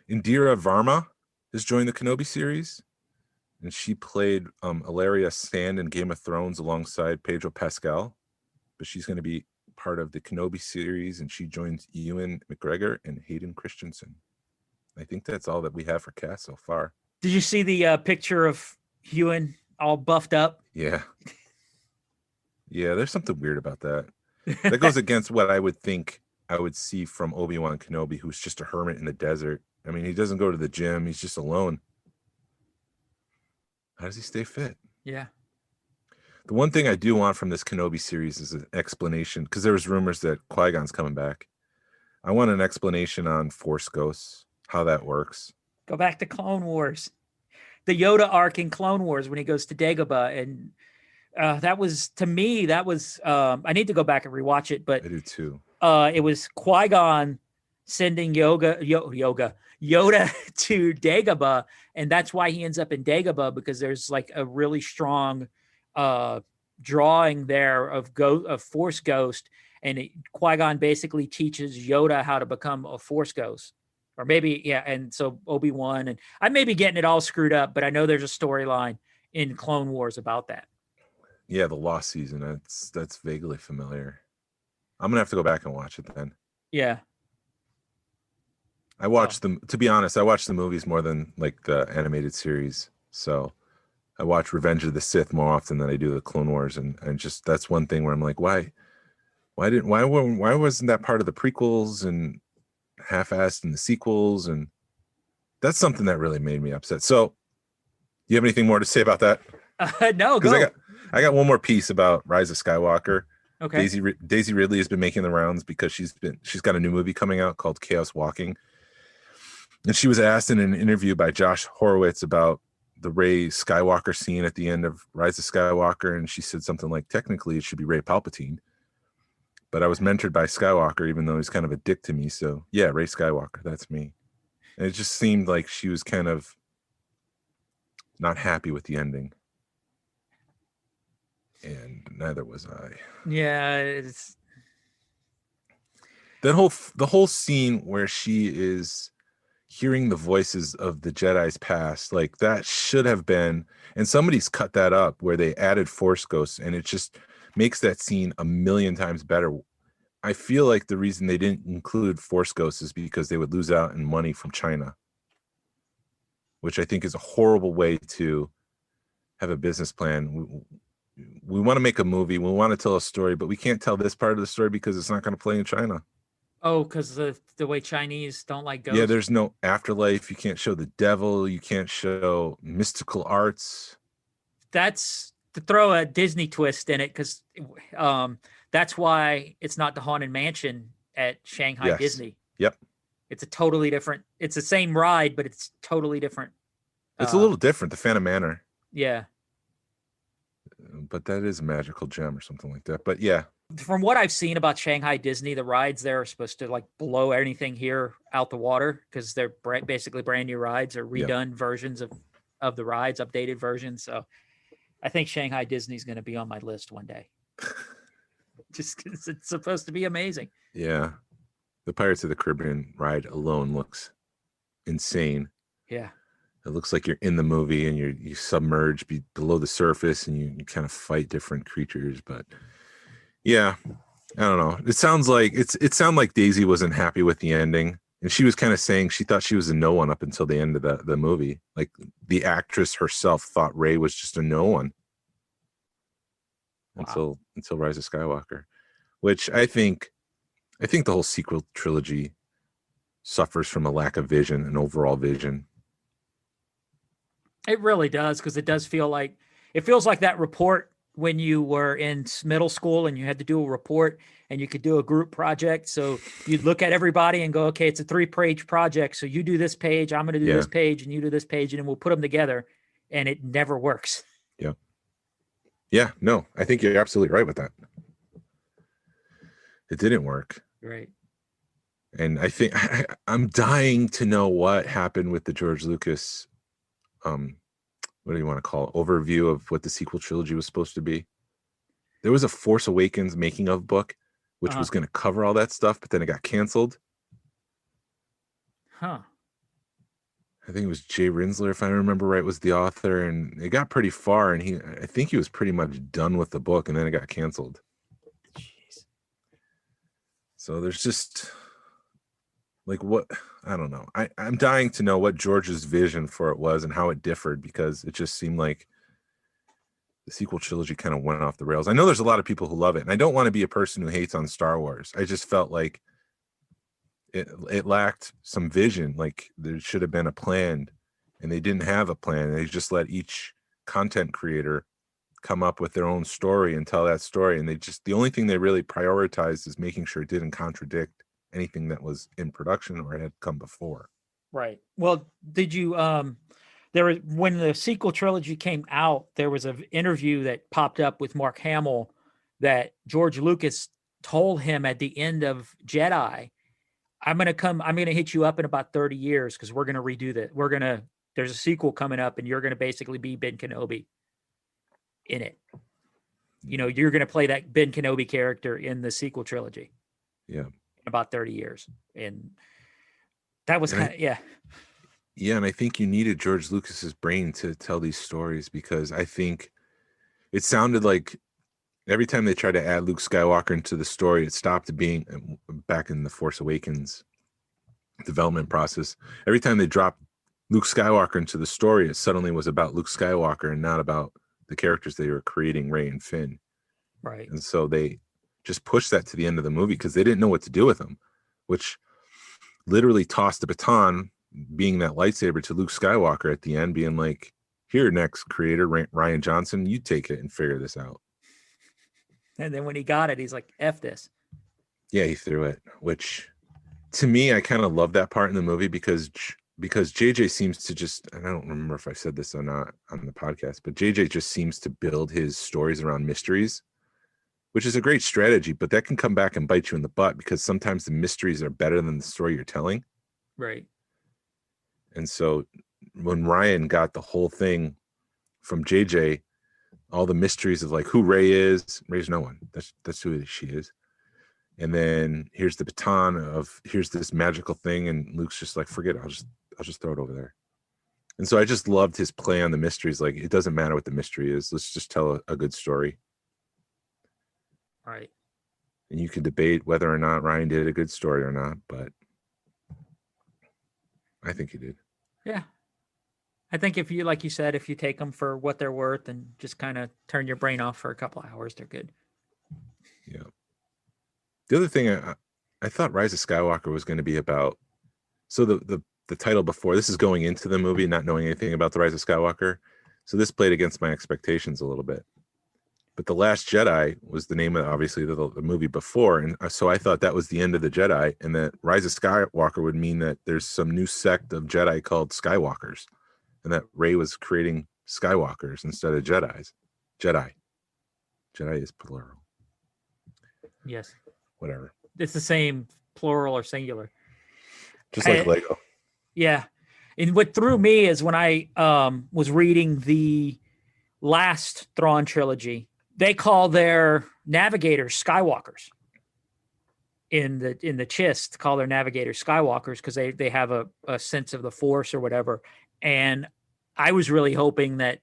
Indira Varma has joined the Kenobi series, and she played Ilaria Sand in Game of Thrones alongside Pedro Pascal. But she's going to be part of the Kenobi series, and she joins Ewan McGregor and Hayden Christensen. I think that's all that we have for cast so far.
Did you see the picture of Ewan all buffed up?
Yeah. Yeah, there's something weird about that. That goes against what I would think I would see from Obi-Wan Kenobi, who's just a hermit in the desert. I mean, he doesn't go to the gym. He's just alone. How does he stay fit?
Yeah.
The one thing I do want from this Kenobi series is an explanation, because there was rumors that Qui-Gon's coming back. I want an explanation on Force Ghosts, how that works.
Go back to Clone Wars. The Yoda arc in Clone Wars when he goes to Dagobah. And that was, to me, I need to go back and rewatch it, but
I do too.
It was Qui-Gon sending Yoda to Dagobah, and that's why he ends up in Dagobah, because there's like a really strong drawing there of Force Ghost, and Qui-Gon basically teaches Yoda how to become a Force Ghost, or maybe and so Obi-Wan, and I may be getting it all screwed up, but I know there's a storyline in Clone Wars about that. Yeah,
the Lost season. That's vaguely familiar. I'm gonna have to go back and watch it then.
Yeah.
I watched them. To be honest, I watched the movies more than like the animated series. So I watch Revenge of the Sith more often than I do the Clone Wars, and just that's one thing where I'm like, why wasn't that part of the prequels and half-assed in the sequels? And that's something that really made me upset. So, you have anything more to say about that?
No, go.
I got one more piece about Rise of Skywalker.
Okay.
Daisy Ridley has been making the rounds because she's got a new movie coming out called Chaos Walking. And she was asked in an interview by Josh Horowitz about the Rey Skywalker scene at the end of Rise of Skywalker, and she said something like, technically it should be Rey Palpatine, but I was mentored by Skywalker, even though he's kind of a dick to me. So yeah, Rey Skywalker, that's me. And it just seemed like she was kind of not happy with the ending. And neither was I.
Yeah, it's
the whole scene where she is hearing the voices of the Jedi's past, like that should have been, and somebody's cut that up where they added Force Ghosts, and it just makes that scene a million times better. I feel like the reason they didn't include Force Ghosts is because they would lose out in money from China, which I think is a horrible way to have a business plan. We want to make a movie. We want to tell a story, but we can't tell this part of the story because it's not going to play in China.
Oh, because the way Chinese don't like ghosts.
Yeah, there's no afterlife. You can't show the devil. You can't show mystical arts.
That's to throw a Disney twist in it, because that's why it's not the Haunted Mansion at Shanghai
Yes.
Disney.
Yep.
It's a totally different. It's the same ride, but it's totally different.
It's a little different, the Phantom Manor.
Yeah.
But that is a magical gem or something like that. But yeah.
From what I've seen about Shanghai Disney, the rides there are supposed to like blow anything here out the water, because they're basically brand new rides or redone versions of the rides, updated versions. So I think Shanghai Disney is going to be on my list one day. Just because it's supposed to be amazing.
Yeah. The Pirates of the Caribbean ride alone looks insane.
Yeah.
It looks like you're in the movie and you submerge below the surface and you kind of fight different creatures. But yeah, I don't know. It sounds like it sounded like Daisy wasn't happy with the ending, and she was kind of saying she thought she was a no one up until the end of the movie. Like the actress herself thought Rey was just a no one. Wow. Until Rise of Skywalker, which I think the whole sequel trilogy suffers from a lack of vision, an overall vision.
It really does, because it feels like that report when you were in middle school and you had to do a report and you could do a group project. So you'd look at everybody and go, okay, it's a 3-page project. So you do this page, I'm going to do this page, and you do this page, and then we'll put them together. And it never works.
Yeah. Yeah, no, I think you're absolutely right with that. It didn't work.
Right.
And I think I'm dying to know what happened with the George Lucas, what do you want to call it? Overview of what the sequel trilogy was supposed to be. There was a Force Awakens making of book, which was going to cover all that stuff, but then it got canceled.
Huh.
I think it was Jay Rinsler, if I remember right, was the author, and it got pretty far, and I think he was pretty much done with the book, and then it got canceled.
Jeez.
So there's just like what, I don't know. I'm dying to know what George's vision for it was and how it differed, because it just seemed like the sequel trilogy kind of went off the rails. I know there's a lot of people who love it, and I don't want to be a person who hates on Star Wars. I just felt like it lacked some vision. Like there should have been a plan, and they didn't have a plan. They just let each content creator come up with their own story and tell that story. And the only thing they really prioritized is making sure it didn't contradict anything that was in production or had come before.
Right. Well, did you, when the sequel trilogy came out, there was an interview that popped up with Mark Hamill that George Lucas told him at the end of Jedi, I'm going to hit you up in about 30 years, because we're going to redo that. There's a sequel coming up, and you're going to basically be Ben Kenobi in it. You know, you're going to play that Ben Kenobi character in the sequel trilogy.
Yeah.
In about 30 years. And that was yeah.
Yeah. And I think you needed George Lucas's brain to tell these stories, because I think it sounded like every time they tried to add Luke Skywalker into the story, it stopped being, back in the Force Awakens development process. Every time they dropped Luke Skywalker into the story, it suddenly was about Luke Skywalker and not about the characters they were creating, Rey and Finn.
Right.
And so they just pushed that to the end of the movie because they didn't know what to do with him, which literally tossed the baton, being that lightsaber, to Luke Skywalker at the end, being like, here, next creator, Rian Johnson, you take it and figure this out.
And then when he got it, he's like, F this.
Yeah, he threw it, which to me, I kind of love that part in the movie, because JJ seems to just, and I don't remember if I said this or not on the podcast, but JJ just seems to build his stories around mysteries, which is a great strategy, but that can come back and bite you in the butt, because sometimes the mysteries are better than the story you're telling.
Right. And
so when Ryan got the whole thing from JJ, all the mysteries of like who Rey is, Rey's no one. That's who she is. And then here's the baton of, here's this magical thing, and Luke's just like, forget it, I'll just throw it over there. And so I just loved his play on the mysteries. Like, it doesn't matter what the mystery is, let's just tell a good story.
Right.
And you can debate whether or not Ryan did a good story or not, but I think he did.
Yeah. I think if you, like you said, if you take them for what they're worth and just kind of turn your brain off for a couple of hours, they're good.
Yeah. The other thing I thought Rise of Skywalker was going to be about. So the title before this is going into the movie, not knowing anything about the Rise of Skywalker. So this played against my expectations a little bit. But The Last Jedi was the name of obviously the movie before, and so I thought that was the end of the Jedi, and that Rise of Skywalker would mean that there's some new sect of Jedi called Skywalkers, and that Rey was creating Skywalkers instead of Jedis. Jedi is plural.
Yes.
Whatever.
It's the same plural or singular.
Just like Lego.
Yeah. And what threw me is when I was reading the last Thrawn trilogy, they call their navigators Skywalkers. In the Chist, call their navigators Skywalkers because they have a sense of the Force or whatever. And I was really hoping that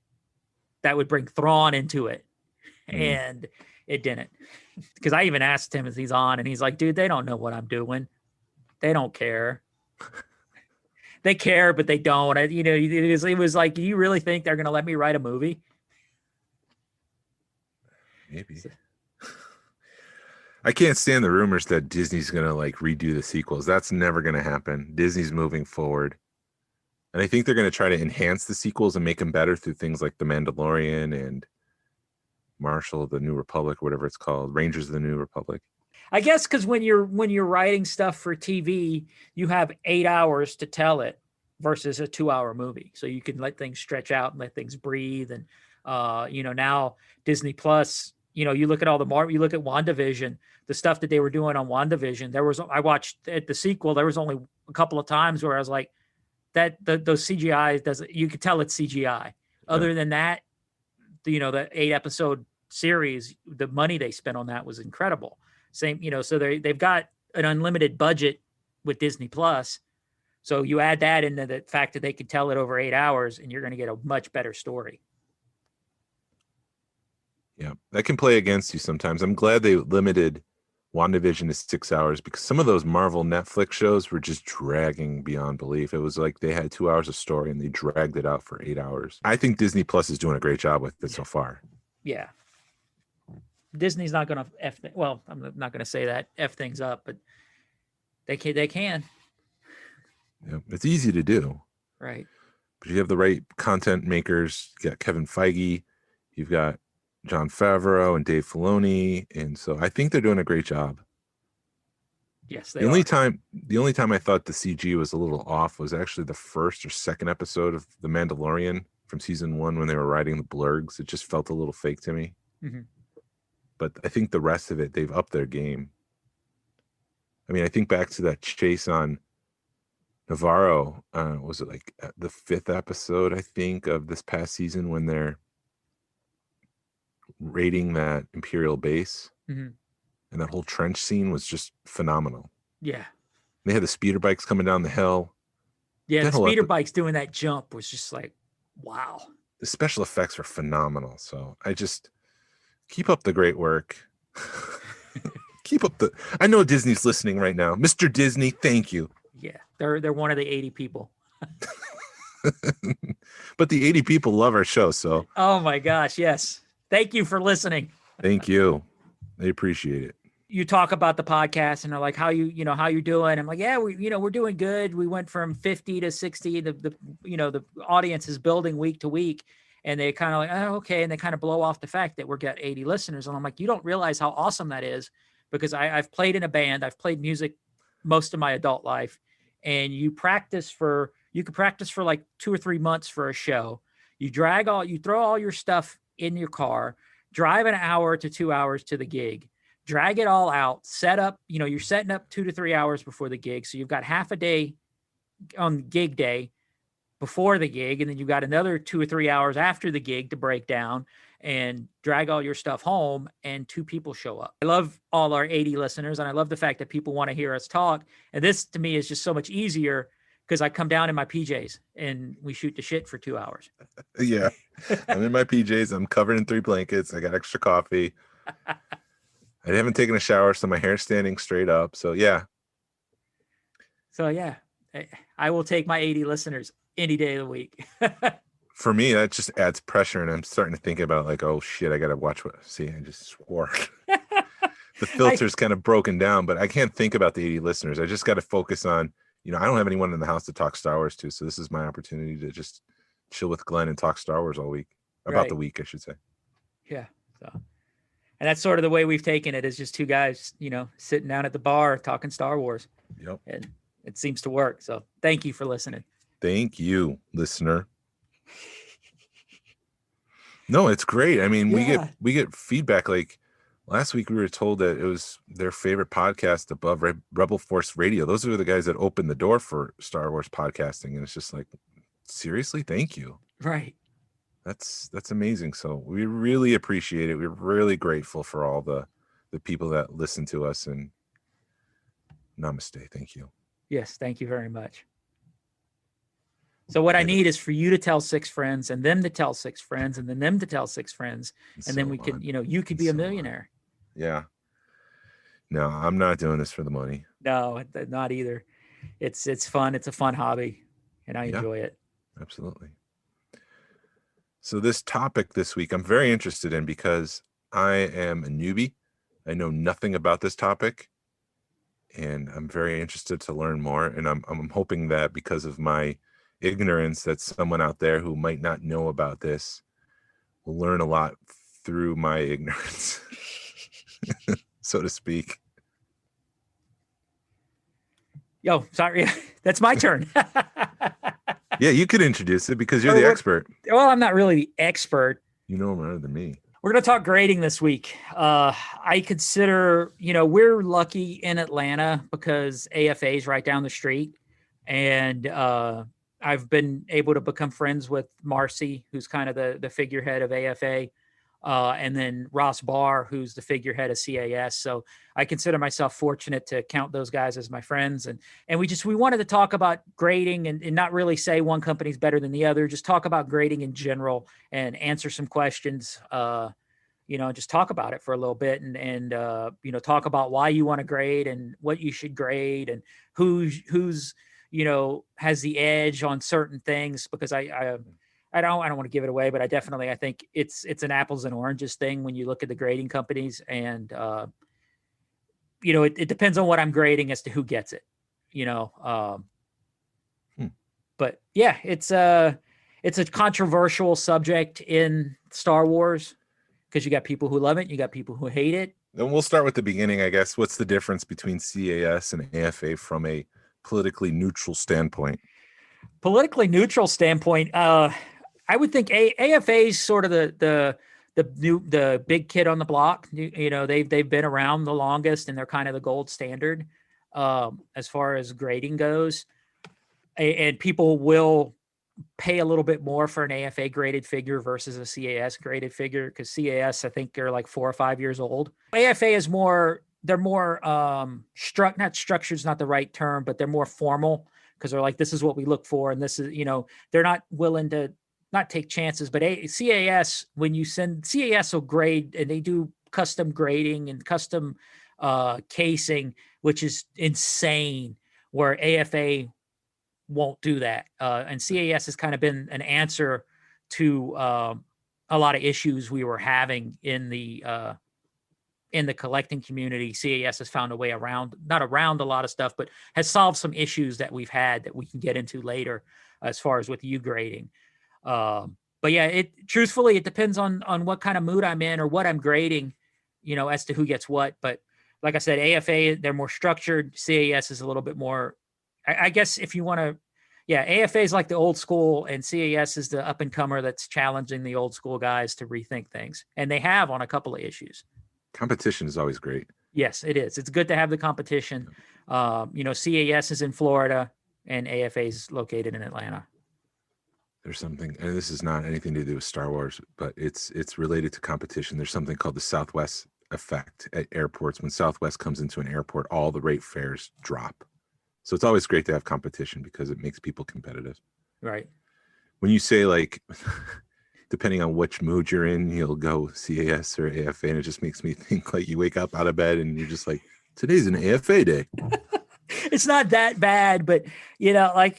would bring Thrawn into it. And it didn't. Because I even asked him as he's on, and he's like, dude, they don't know what I'm doing. They don't care. They care, but they don't. It was like, do you really think they're going to let me write a movie?
Maybe. I can't stand the rumors that Disney's going to like redo the sequels. That's never going to happen. Disney's moving forward. And I think they're going to try to enhance the sequels and make them better through things like The Mandalorian and Marshall of the New Republic, whatever it's called, Rangers of the New Republic.
I guess because when you're writing stuff for TV, you have 8 hours to tell it versus a 2-hour movie. So you can let things stretch out and let things breathe. And now Disney Plus, you look at all you look at WandaVision, the stuff that they were doing on WandaVision. I watched at the sequel. There was only a couple of times where I was like, those CGI doesn't. You could tell it's CGI. Other than that, the 8-episode series, the money they spent on that was incredible. Same, so they've got an unlimited budget with Disney Plus. So you add that into the fact that they can tell it over 8 hours, and you're going to get a much better story.
Yeah, that can play against you sometimes. I'm glad they limited WandaVision to 6 hours because some of those Marvel Netflix shows were just dragging beyond belief. It was like they had 2 hours of story and they dragged it out for 8 hours. I think Disney Plus is doing a great job with it so far.
Yeah. Disney's not going to well, I'm not going to say that F things up, but they can.
Yeah, it's easy to do.
Right.
But you have the right content makers. You got Kevin Feige, you've got Jon Favreau and Dave Filoni, and so I think they're doing a great job.
Yes,
the only time I thought the CG was a little off was actually the first or second episode of The Mandalorian from season 1 when they were riding the blurgs. It just felt a little fake to me.
Mm-hmm.
But I think the rest of it, they've upped their game. I mean, I think back to that chase on Navarro. Was it like the 5th episode, I think, of this past season when they're raiding that Imperial base?
Mm-hmm.
And that whole trench scene was just phenomenal.
Yeah.
They had the speeder bikes coming down the hill.
Yeah, the speeder bikes doing that jump was just like, wow.
The special effects were phenomenal. So I just keep up the great work. I know Disney's listening right now. Mr. Disney, thank you.
Yeah, they're one of the 80 people.
But the 80 people love our show, so.
Oh my gosh, yes. Thank you for listening.
Thank you. They appreciate it.
You talk about the podcast and they're like, how you doing? I'm like, yeah, we're doing good. We went from 50 to 60. The audience is building week to week. And they kind of like, oh, okay. And they kind of blow off the fact that we've got 80 listeners. And I'm like, you don't realize how awesome that is, because I've played in a band. I've played music most of my adult life. And you could practice for like 2 or 3 months for a show. You throw all your stuff in your car, drive an hour to 2 hours to the gig, drag it all out, set up, you're setting up 2 to 3 hours before the gig. So you've got half a day on gig day before the gig. And then you've got another 2 or 3 hours after the gig to break down and drag all your stuff home, and 2 people show up. I love all our 80 listeners. And I love the fact that people want to hear us talk. And this to me is just so much easier because I come down in my PJs and we shoot the shit for 2 hours.
Yeah. I'm in my PJs. I'm covered in 3 blankets. I got extra coffee. I haven't taken a shower, so my hair's standing straight up. So yeah.
I will take my 80 listeners any day of the week.
For me, that just adds pressure, and I'm starting to think about like, oh shit, I gotta watch what. See, I just swore. The filter's kind of broken down, but I can't think about the 80 listeners. I just got to focus on, I don't have anyone in the house to talk Star Wars to, so this is my opportunity to just chill with Glenn and talk Star Wars all week. About the week, I should say.
Yeah. So, and that's sort of the way we've taken it, is just two guys, sitting down at the bar talking Star Wars.
Yep.
And it seems to work. So thank you for listening.
Thank you, listener. No, it's great. I mean, we get feedback. Like last week, we were told that it was their favorite podcast above Rebel Force Radio. Those are the guys that opened the door for Star Wars podcasting, and it's just like, seriously, thank you.
Right.
That's amazing. So we really appreciate it. We're really grateful for all the people that listen to us, and namaste. Thank you.
Yes, thank you very much. So what I need is for you to tell 6 friends, and them to tell 6 friends, and then them to tell 6 friends, and then we can, you could be a millionaire.
Yeah. No, I'm not doing this for the money.
No, not either. It's fun. It's a fun hobby, and I enjoy it.
Absolutely. So this topic this week, I'm very interested in because I am a newbie. I know nothing about this topic, and I'm very interested to learn more. And I'm hoping that because of my ignorance, that someone out there who might not know about this will learn a lot through my ignorance, so to speak.
Yo, sorry, that's my turn.
Yeah, you could introduce it because you're the expert.
Well, I'm not really the expert.
You know more than me.
We're going to talk grading this week. I consider, we're lucky in Atlanta because AFA is right down the street. And I've been able to become friends with Marcy, who's kind of the figurehead of AFA. And then Ross Barr, who's the figurehead of CAS. So I consider myself fortunate to count those guys as my friends. And we wanted to talk about grading and not really say one company's better than the other, just talk about grading in general and answer some questions, just talk about it for a little bit and talk about why you want to grade and what you should grade and who's has the edge on certain things, because I don't want to give it away, but I think it's an apples and oranges thing when you look at the grading companies, and it depends on what I'm grading as to who gets it, But yeah, it's a controversial subject in Star Wars because you got people who love it, you got people who hate it.
Then we'll start with the beginning, I guess. What's the difference between CAS and AFA from a politically neutral standpoint?
Politically neutral standpoint, I would think AFA is sort of the big kid on the block. They've been around the longest, and they're kind of the gold standard as far as grading goes. And people will pay a little bit more for an AFA graded figure versus a CAS graded figure, because CAS, I think, are like 4 or 5 years old. AFA is more, they're more not structured is not the right term, but they're more formal, because they're like, this is what we look for. And this is, they're not willing to not take chances, but CAS, when you send CAS will grade, and they do custom grading and custom casing, which is insane, where AFA won't do that. And CAS has kind of been an answer to a lot of issues we were having in the collecting community. CAS has found a way not around a lot of stuff, but has solved some issues that we've had that we can get into later as far as with you grading. But yeah, truthfully, it depends on what kind of mood I'm in or what I'm grading, as to who gets what. But like I said, AFA, they're more structured. CAS is a little bit more, I guess if you want to, AFA is like the old school, and CAS is the up and comer that's challenging the old school guys to rethink things. And they have on a couple of issues. Competition
is always great.
Yes, it is. It's good to have the competition. CAS is in Florida and AFA is located in Atlanta.
There's something, and this is not anything to do with Star Wars, but it's related to competition. There's something called the Southwest effect at airports. When Southwest comes into an airport, all the rate fares drop. So it's always great to have competition because it makes people competitive.
Right.
When you say, like, depending on which mood you're in, you'll go CAS or AFA, and it just makes me think like you wake up out of bed and you're just like, today's an AFA day.
It's not that bad, but like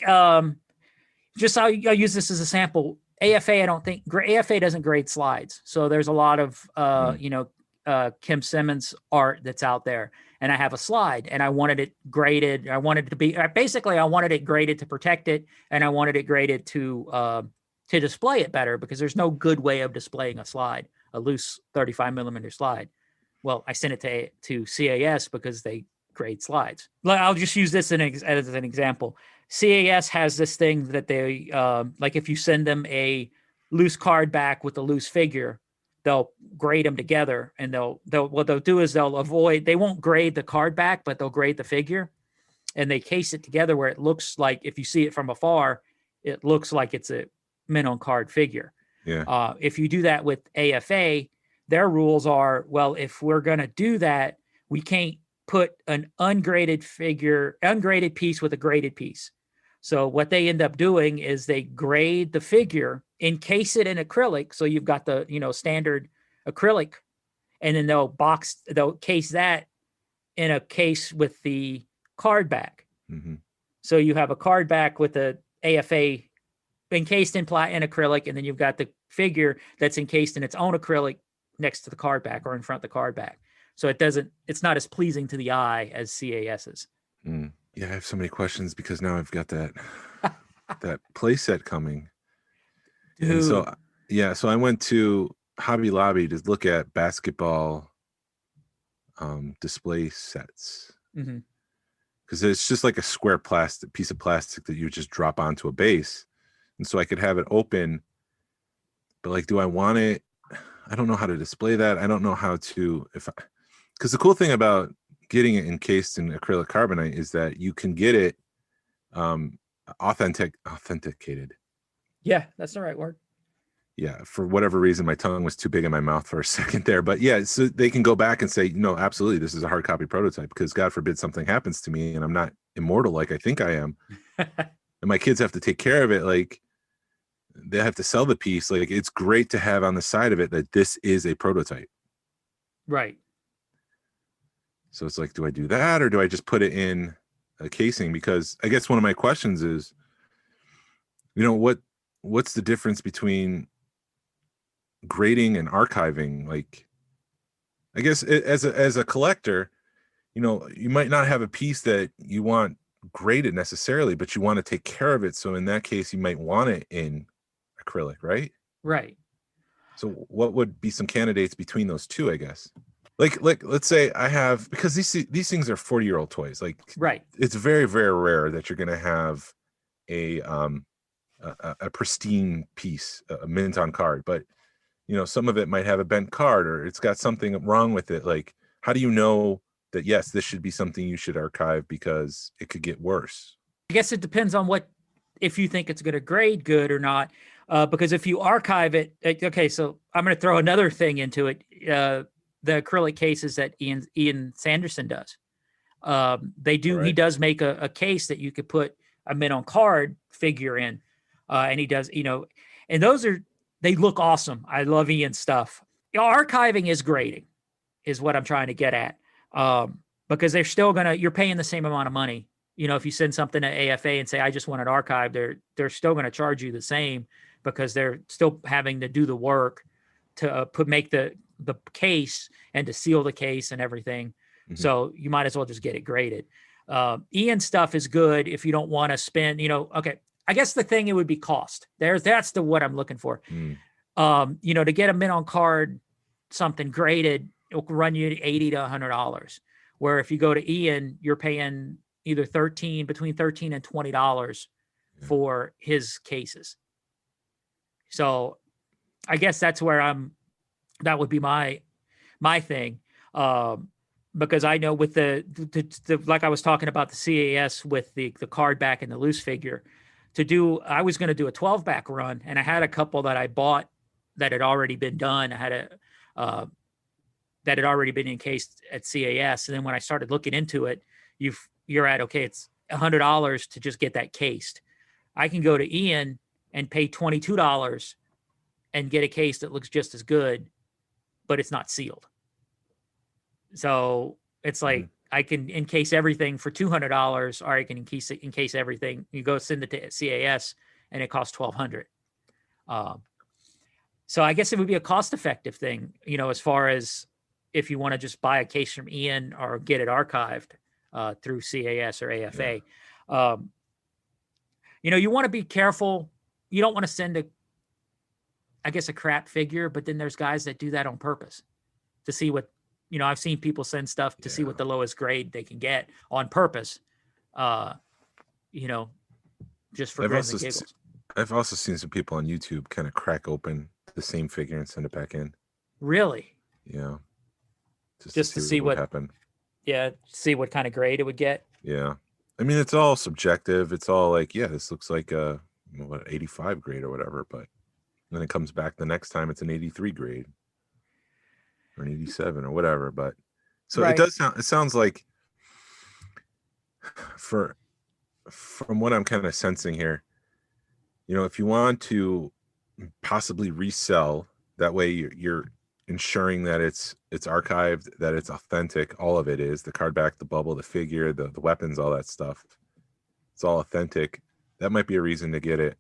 just I'll use this as a sample. AFA, I don't think AFA doesn't grade slides. So there's a lot of Kim Simmons art that's out there, and I have a slide, and I wanted it graded. I wanted it to be basically I wanted it graded to protect it, and I wanted it graded to display it better, because there's no good way of displaying a slide, a loose 35 millimeter slide. Well, I sent it to CAS because they grade slides. I'll just use this as an example. CAS has this thing that they like if you send them a loose card back with a loose figure, they'll grade them together, and what they'll do is they won't grade the card back, but they'll grade the figure, and they case it together where it looks like, if you see it from afar, it looks like it's a mint on card figure.
Yeah.
If you do that with AFA, their rules are, well, if we're going to do that, we can't put an ungraded piece with a graded piece. So what they end up doing is they grade the figure, encase it in acrylic. So you've got the, standard acrylic, and then they'll case that in a case with the card back.
Mm-hmm.
So you have a card back with a AFA encased in acrylic, and then you've got the figure that's encased in its own acrylic next to the card back or in front of the card back. So it's not as pleasing to the eye as CAS's.
Mm. Yeah, I have so many questions because now I've got that play set coming.
Dude.
And so I went to Hobby Lobby to look at basketball display sets.
Mm-hmm.
Because it's just like a square piece of plastic that you just drop onto a base. And so I could have it open, but like, do I want it? I don't know how to display that. I don't know how to, because the cool thing about getting it encased in acrylic carbonate is that you can get it authenticated.
Yeah, that's the right word.
Yeah, for whatever reason, my tongue was too big in my mouth for a second there. But yeah, so they can go back and say, no, absolutely, this is a hard copy prototype, because God forbid something happens to me and I'm not immortal like I think I am. And my kids have to take care of it. Like, they have to sell the piece. Like, it's great to have on the side of it that this is a prototype. Right. So it's like, do I do that, or do I just put it in a casing? Because I guess one of my questions is, what's the difference between grading and archiving? Like, I guess as a collector, you might not have a piece that you want graded necessarily, but you want to take care of it. So in that case, you might want it in acrylic, right? Right. So what would be some candidates between those two, I guess? Like let's say I have, because these things are 40-year-old toys. Like, right. It's very, very rare that you're going to have a pristine piece, a mint on card, but some of it might have a bent card, or it's got something wrong with it. Like, how do you know that, yes, this should be something you should archive because it could get worse? I guess it depends on if you think it's going to grade good or not. Because if you archive it, okay, so I'm going to throw another thing into it. The acrylic cases that Ian Sanderson does. Right. He does make a case that you could put a mint on card figure in. And he does, and they look awesome. I love Ian's stuff. Archiving is grading, is what I'm trying to get at. Because they're still you're paying the same amount of money. If you send something to AFA and say, I just want it archived, they're still going to charge you the same, because they're still having to do the work to make the case and to seal the case and everything. Mm-hmm. So you might as well just get it graded. Ian's stuff is good if you don't want to spend, okay. I guess the thing, it would be cost. That's what I'm looking for. To get a mint on card, something graded, it'll run you $80 to $100. Where if you go to Ian, you're paying either between $13 and $20 for his cases. So I guess that's where that would be my thing. Because I know with the like I was talking about the CAS with the card back and the loose figure, I was going to do a 12 back run, and I had a couple that I bought that had already been done. I had that had already been encased at CAS. And then when I started looking into it, you're at, okay, it's $100 to just get that cased. I can go to Ian and pay $22 and get a case that looks just as good, but it's not sealed. So it's like,
I can encase everything for $200, or I can encase everything. You go send it to CAS, and it costs $1,200. So I guess it would be a cost-effective thing, as far as if you want to just buy a case from Ian or get it archived through CAS or AFA. Yeah. You want to be careful. You don't want to send a crap figure, but then there's guys that do that on purpose to see what, I've seen people send stuff to see what the lowest grade they can get on purpose, just for grins and giggles.
I've also seen some people on YouTube kind of crack open the same figure and send it back in.
Really?
Yeah.
Just to see what happened. Yeah. See what kind of grade it would get.
Yeah. I mean, it's all subjective. It's all like, this looks like 85 grade or whatever, but then it comes back the next time it's an 83 grade or an 87 or whatever. But so It sounds like from what I'm kind of sensing here, if you want to possibly resell, that way you're ensuring that it's archived, that it's authentic. All of it is the card back, the bubble, the figure, the weapons, all that stuff. It's all authentic. That might be a reason to get it.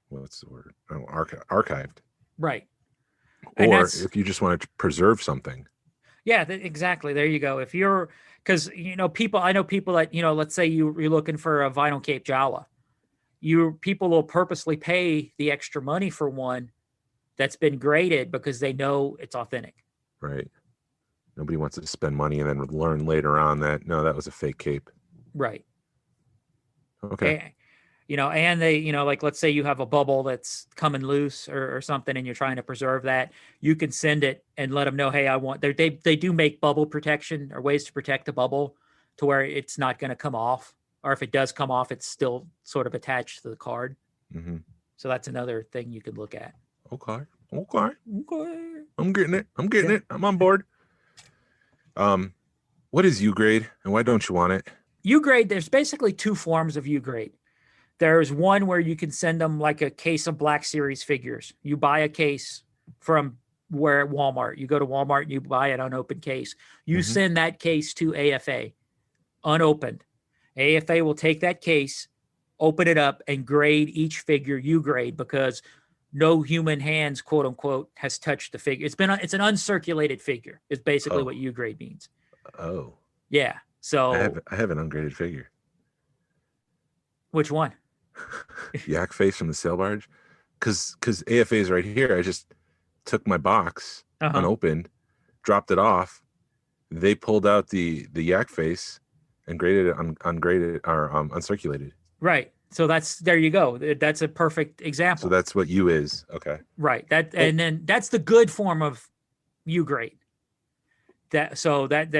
What's the word? Archived.
Right.
Or if you just want to preserve something.
Yeah, exactly. There you go. If you're, because I know people that, let's say you're looking for a vinyl Cape Jawa. People will purposely pay the extra money for one that's been graded because they know it's authentic. Right.
Nobody wants to spend money and then learn later on that, no, that was a fake cape.
Right.
Okay.
And they, like, let's say you have a bubble that's coming loose or something, and you're trying to preserve that, you can send it and let them know, hey, I want, they do make bubble protection or ways to protect the bubble to where it's not going to come off. Or if it does come off, it's still sort of attached to the card.
Mm-hmm.
So that's another thing you could look at.
Okay. I'm getting it. I'm on board. What is U-grade and why don't you want it?
U-grade, there's basically two forms of U-grade. There's one where you can send them like a case of Black Series figures. You buy a case from Walmart. You go to Walmart and you buy an unopened case. You send that case to AFA, unopened. AFA will take that case, open it up, and grade each figure U-grade because no human hands, quote unquote, has touched the figure. It's an uncirculated figure. Is basically what U-grade means.
Oh.
Yeah. So
I have an ungraded figure.
Which one?
Yak face from the sail barge. Because AFA is right here. I just took my box unopened, dropped it off. They pulled out the yak face and graded it ungraded or uncirculated.
Right. So there you go. That's a perfect example.
So that's what U is. Okay.
Right. And then that's the good form of U grade. That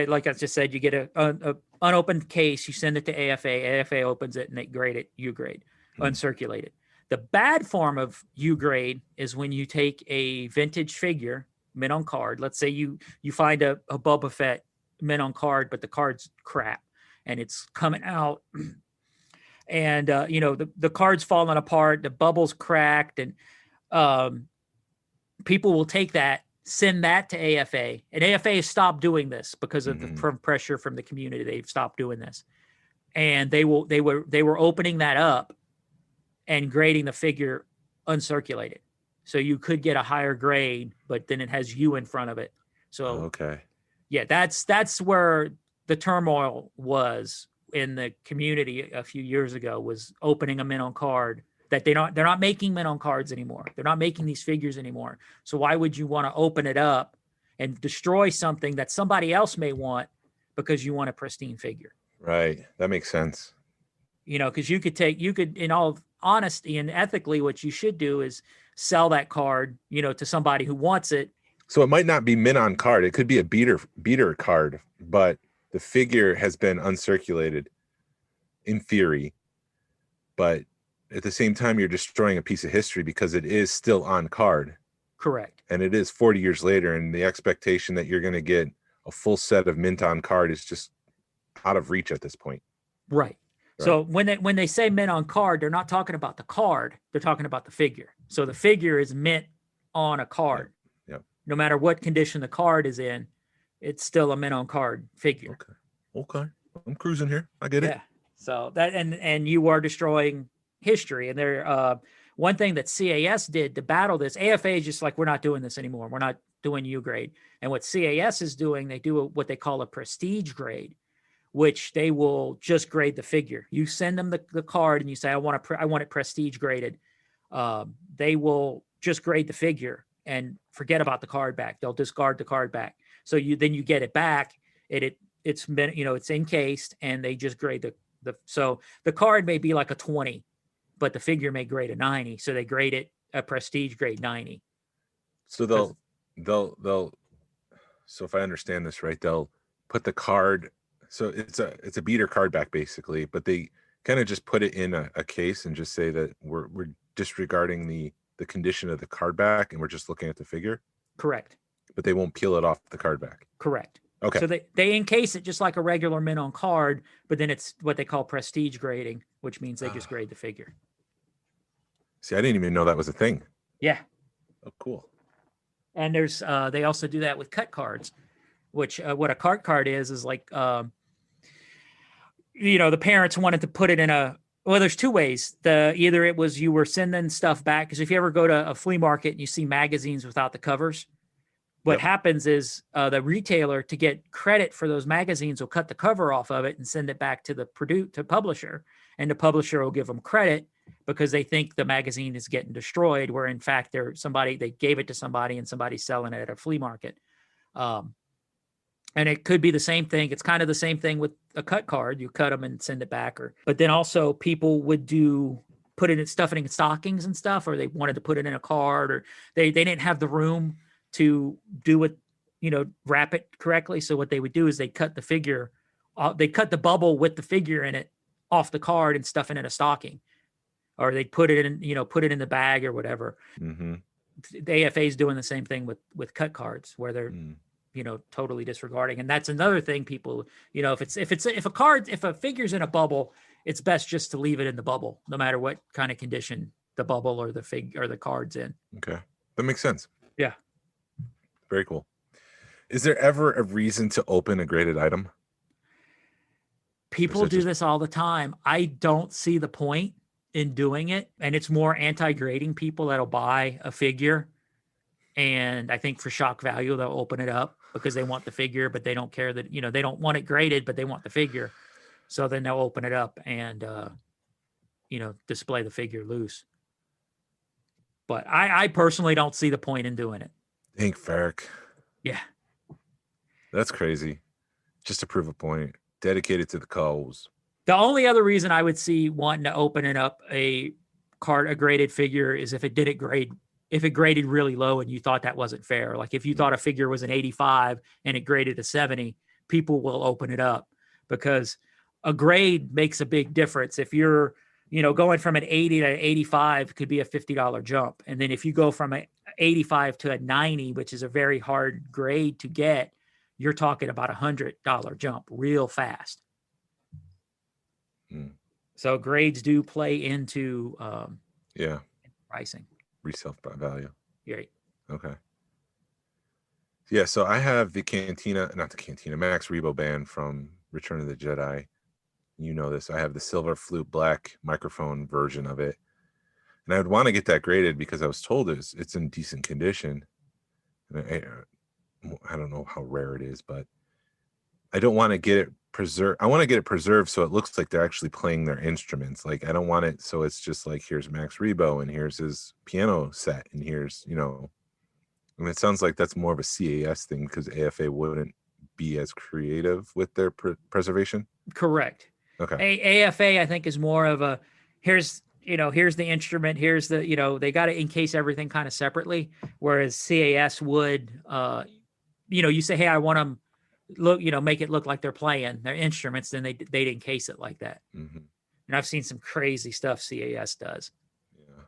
like I just said, you get a unopened case, you send it to AFA. AFA opens it and they grade it U grade, uncirculated. The bad form of U grade is when you take a vintage figure, mint on card. Let's say you find a Boba Fett mint on card, but the card's crap and it's coming out. And, the card's falling apart, the bubble's cracked, and people will take that, send that to AFA. And AFA has stopped doing this because of the pressure from the community. They've stopped doing this. And they were opening that up and grading the figure uncirculated. So you could get a higher grade, but then it has U in front of it. So,
okay.
Yeah, that's where the turmoil was in the community a few years ago, was opening a mint on card that they're not making mint on cards anymore. They're not making these figures anymore. So why would you want to open it up and destroy something that somebody else may want because you want a pristine figure?
Right. That makes sense.
Because you could, in all honesty and ethically, what you should do is sell that card, to somebody who wants it.
So it might not be mint on card. It could be a beater card, but the figure has been uncirculated in theory, but at the same time, you're destroying a piece of history because it is still on card.
Correct.
And it is 40 years later. And the expectation that you're going to get a full set of mint on card is just out of reach at this point.
Right. So when they say mint on card, they're not talking about the card. They're talking about the figure. So the figure is mint on a card.
Yep.
No matter what condition the card is in, it's still a mint on card figure.
Okay. I'm cruising here. I get it.
Yeah. So that, and you are destroying history. And there, one thing that CAS did to battle this, AFA is just like, we're not doing this anymore. We're not doing U grade. And what CAS is doing, they do what they call a prestige grade, which they will just grade the figure. You send them the card and you say, I want it prestige graded. They will just grade the figure and forget about the card back. They'll discard the card back. So then you get it back. It's been, it's encased, and they just grade so the card may be like a 20, but the figure may grade a 90. So they grade it a prestige grade 90.
So they'll so if I understand this right, they'll put the card. So it's a beater card back basically, but they kind of just put it in a case and just say that we're disregarding the condition of the card back and we're just looking at the figure.
Correct.
But they won't peel it off the card back.
Correct.
Okay.
So they encase it just like a regular mint on card, but then it's what they call prestige grading, which means they just grade the figure.
See, I didn't even know that was a thing.
Yeah.
Oh, cool.
And there's they also do that with cut cards, which what a cut card is like, the parents wanted to put it in there's two ways. Either it was you were sending stuff back, because if you ever go to a flea market and you see magazines without the covers, what happens is the retailer, to get credit for those magazines, will cut the cover off of it and send it back to the publisher, and the publisher will give them credit because they think the magazine is getting destroyed, where in fact they gave it to somebody and somebody's selling it at a flea market. And it could be the same thing. It's kind of the same thing with a cut card. You cut them and send it back. But then also people would stuff it in stockings and stuff, or they wanted to put it in a card, or they didn't have the room to do it, wrap it correctly. So what they would do is they cut the figure, they cut the bubble with the figure in it off the card and stuff it in a stocking, or they put it in the bag or whatever. Mm-hmm. The AFA is doing the same thing with cut cards, where they're, totally disregarding. And that's another thing people, if a figure's in a bubble, it's best just to leave it in the bubble, no matter what kind of condition the bubble or the card's in.
Okay. That makes sense.
Yeah.
Very cool. Is there ever a reason to open a graded item?
People do this all the time. I don't see the point in doing it. And it's more anti-grading people that'll buy a figure. And I think for shock value, they'll open it up because they want the figure, but they don't care that, they don't want it graded, but they want the figure. So then they'll open it up and, display the figure loose. But I personally don't see the point in doing it.
Ink Ferric.
Yeah.
That's crazy. Just to prove a point. Dedicated to the cause.
The only other reason I would see wanting to open it up a graded figure is if it graded really low and you thought that wasn't fair. Like if you thought a figure was an 85 and it graded a 70, people will open it up, because a grade makes a big difference. If you're, going from an 80 to an 85 could be a $50 jump. And then if you go from an 85 to a 90, which is a very hard grade to get, you're talking about $100 jump real fast. So grades do play into pricing.
Resale value.
Right.
Okay. Yeah, so I have the Max Rebo band from Return of the Jedi. You know this. I have the silver flute black microphone version of it. And I would want to get that graded because I was told it's in decent condition. I don't know how rare it is, but I don't want to get it preserved. I want to get it preserved so it looks like they're actually playing their instruments. Like I don't want it so it's just like, here's Max Rebo and here's his piano set and here's, and it sounds like that's more of a CAS thing because AFA wouldn't be as creative with their preservation.
Correct. Okay. AFA, I think, is more of a, here's the instrument, here's the, they got to encase everything kind of separately. Whereas CAS would, you say, hey, I want them make it look like they're playing their instruments, then they'd encase it like that. Mm-hmm. And I've seen some crazy stuff CAS does.
Yeah.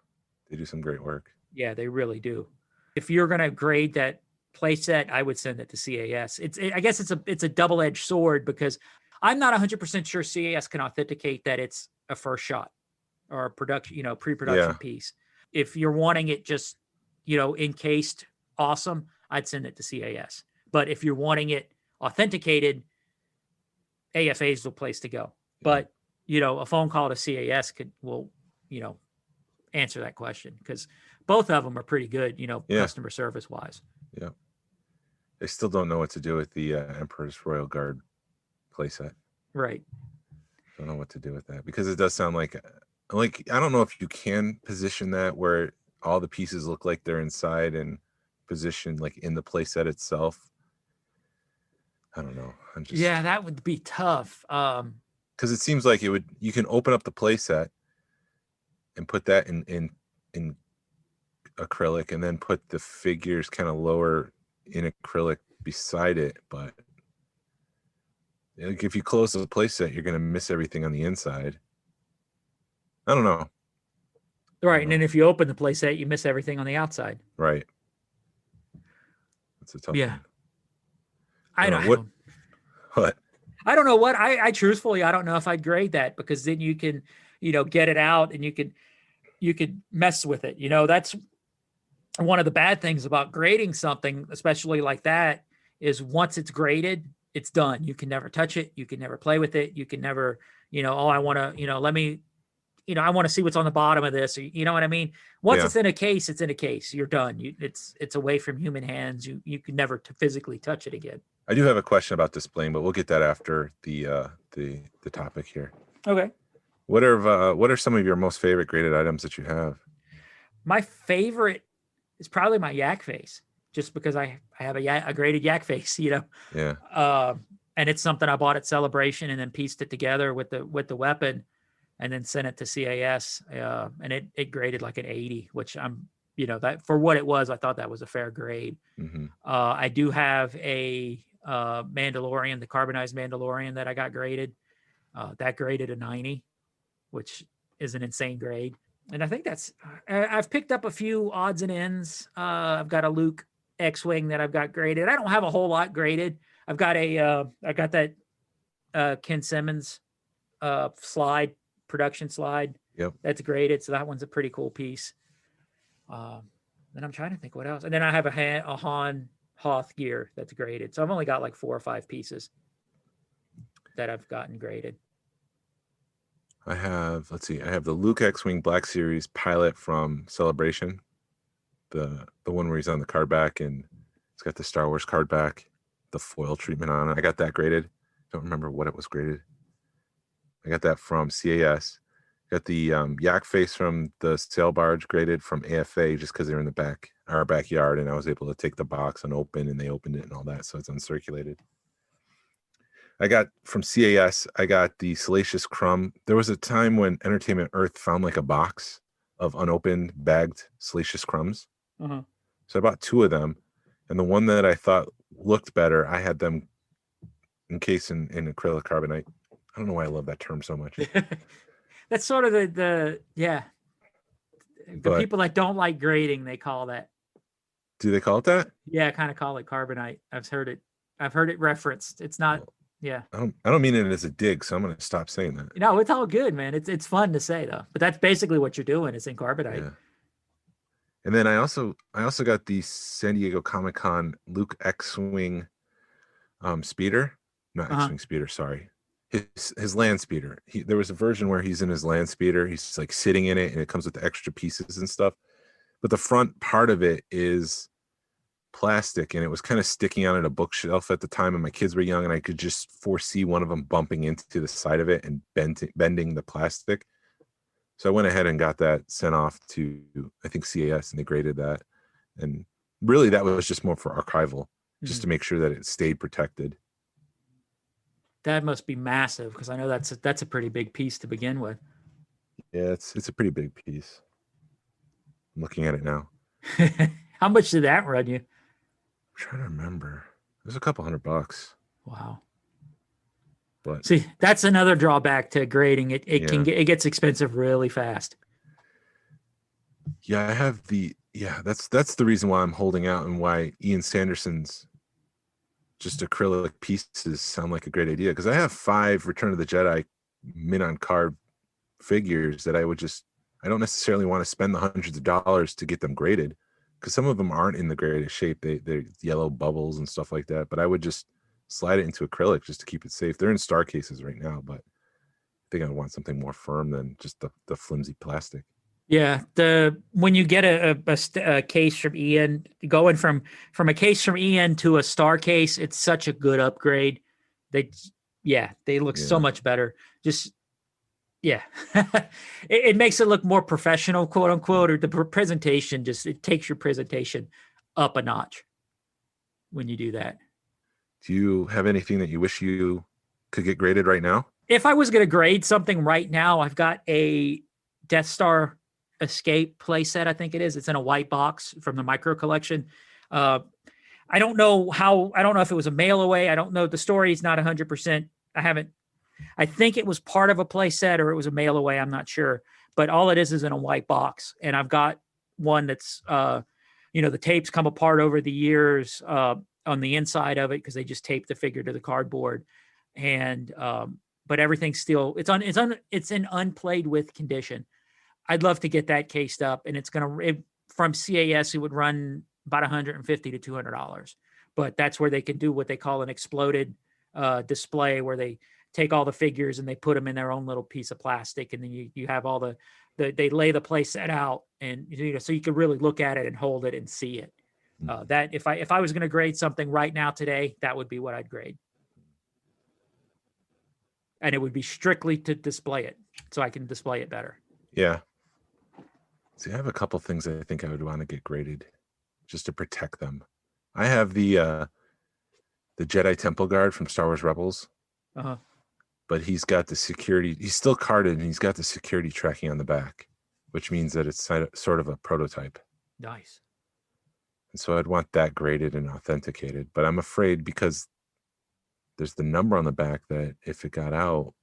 They do some great work.
Yeah, they really do. If you're going to grade that play set, I would send it to CAS. I guess it's a double-edged sword because I'm not 100% sure CAS can authenticate that it's a first shot or a production, pre-production piece. If you're wanting it just, encased awesome, I'd send it to CAS. But if you're wanting it authenticated, AFA is the place to go. But, a phone call to CAS will answer that question, because both of them are pretty good, customer service wise.
Yeah. They still don't know what to do with the Emperor's Royal Guard playset.
Right.
Don't know what to do with that, because it does sound like I don't know if you can position that where all the pieces look like they're inside and positioned like in the playset itself. I don't know.
Yeah, that would be tough.
Because it seems like you can open up the playset and put that in acrylic, and then put the figures kind of lower in acrylic beside it. But like, if you close the playset, you're going to miss everything on the inside. I don't know.
Right. And then if you open the playset, you miss everything on the outside.
Right. That's a tough one.
I don't know.
What?
I don't know what I truthfully, I don't know if I'd grade that, because then you can, get it out and you could mess with it. That's one of the bad things about grading something, especially like that, is once it's graded, it's done. You can never touch it. You can never play with it. You can never, I want to, let me, I want to see what's on the bottom of this. Or, you know what I mean? Once it's in a case, it's in a case. You're done. It's away from human hands. You can never physically touch it again.
I do have a question about displaying, but we'll get that after the topic here.
Okay.
What are some of your most favorite graded items that you have?
My favorite is probably my yak face, just because I have a graded yak face,
Yeah.
And it's something I bought at Celebration and then pieced it together with the weapon, and then sent it to CAS. And it graded like an 80, which I'm, that for what it was, I thought that was a fair grade.
Mm-hmm.
I do have a Mandalorian, the carbonized Mandalorian that I got graded. That graded a 90, which is an insane grade. And I think I've picked up a few odds and ends. I've got a Luke X-Wing that I've got graded. I don't have a whole lot graded. I've got that Ken Simmons production slide.
Yep.
That's graded. So that one's a pretty cool piece. Then I'm trying to think what else. And then I have a Han Hoth gear that's graded. So I've only got like 4 or 5 pieces that I've gotten graded.
I have the Luke X-Wing Black Series pilot from Celebration. The one where he's on the card back and it's got the Star Wars card back, the foil treatment on it. I got that graded. Don't remember what it was graded. I got that from CAS. Got the yak face from the sail barge graded from AFA, just because they're in our backyard, and I was able to take the box and open, and they opened it and all that, so it's uncirculated. I got from CAS, I got the Salacious Crumb. There was a time when Entertainment Earth found like a box of unopened, bagged Salacious Crumbs.
Uh-huh.
So I bought 2 of them, and the one that I thought looked better, I had them encased in acrylic carbonate. I don't know why I love that term so much.
That's sort of the people that don't like grading, they call that.
Do they call it that?
Yeah, I kind of call it carbonite. I've heard it referenced. It's not. Yeah.
I don't mean it as a dig, so I'm going to stop saying that.
No, it's all good, man. It's fun to say though. But that's basically what you're doing. It's in carbonite.
Yeah. And then I also got the San Diego Comic-Con Luke X-Wing speeder. Not X-Wing speeder, sorry. His land speeder. There was a version where he's in his land speeder. He's like sitting in it, and it comes with the extra pieces and stuff. But the front part of it is plastic, and it was kind of sticking out at a bookshelf at the time, and my kids were young, and I could just foresee one of them bumping into the side of it and bending the plastic. So I went ahead and got that sent off to, I think, CAS, and they graded that. And really, that was just more for archival, just to make sure that it stayed protected.
That must be massive, because I know that's a pretty big piece to begin with.
Yeah, it's a pretty big piece. I'm looking at it now.
How much did that run you?
I'm trying to remember. It was a couple $100.
Wow.
But
see, that's another drawback to grading. It gets expensive really fast.
Yeah, I have that's the reason why I'm holding out, and why Ian Sanderson's just acrylic pieces sound like a great idea, because I have 5 Return of the Jedi mint on card figures that I don't necessarily want to spend the hundreds of dollars to get them graded, because some of them aren't in the greatest shape. They're yellow bubbles and stuff like that, but I would just slide it into acrylic just to keep it safe. They're in star cases right now, but I think I want something more firm than just the flimsy plastic.
Yeah, when you get a case from Ian, going from a case from Ian to a star case, it's such a good upgrade. They look so much better. Just it makes it look more professional, quote unquote, or the presentation it takes your presentation up a notch when you do that.
Do you have anything that you wish you could get graded right now?
If I was going to grade something right now, I've got a Death Star Escape playset, I think it is. It's in a white box from the Micro Collection. I don't know if it was a mail away. I don't know. The story is not 100%. I think it was part of a playset or it was a mail away. I'm not sure. But all it is in a white box. And I've got one that's, the tapes come apart over the years on the inside of it because they just taped the figure to the cardboard. And but everything's still it's in unplayed with condition. I'd love to get that cased up, and from CAS, it would run about $150 to $200. But that's where they can do what they call an exploded display, where they take all the figures and they put them in their own little piece of plastic, and then you have all they lay the play set out, and so you can really look at it and hold it and see it. That if I was going to grade something right now today, that would be what I'd grade, and it would be strictly to display it, so I can display it better.
Yeah. See, I have a couple things I think I would want to get graded just to protect them. I have the Jedi Temple Guard from Star Wars Rebels.
Uh-huh.
But he's got the security. He's still carded, and he's got the security tracking on the back, which means that it's sort of a prototype.
Nice.
And so I'd want that graded and authenticated. But I'm afraid because there's the number on the back that if it got out,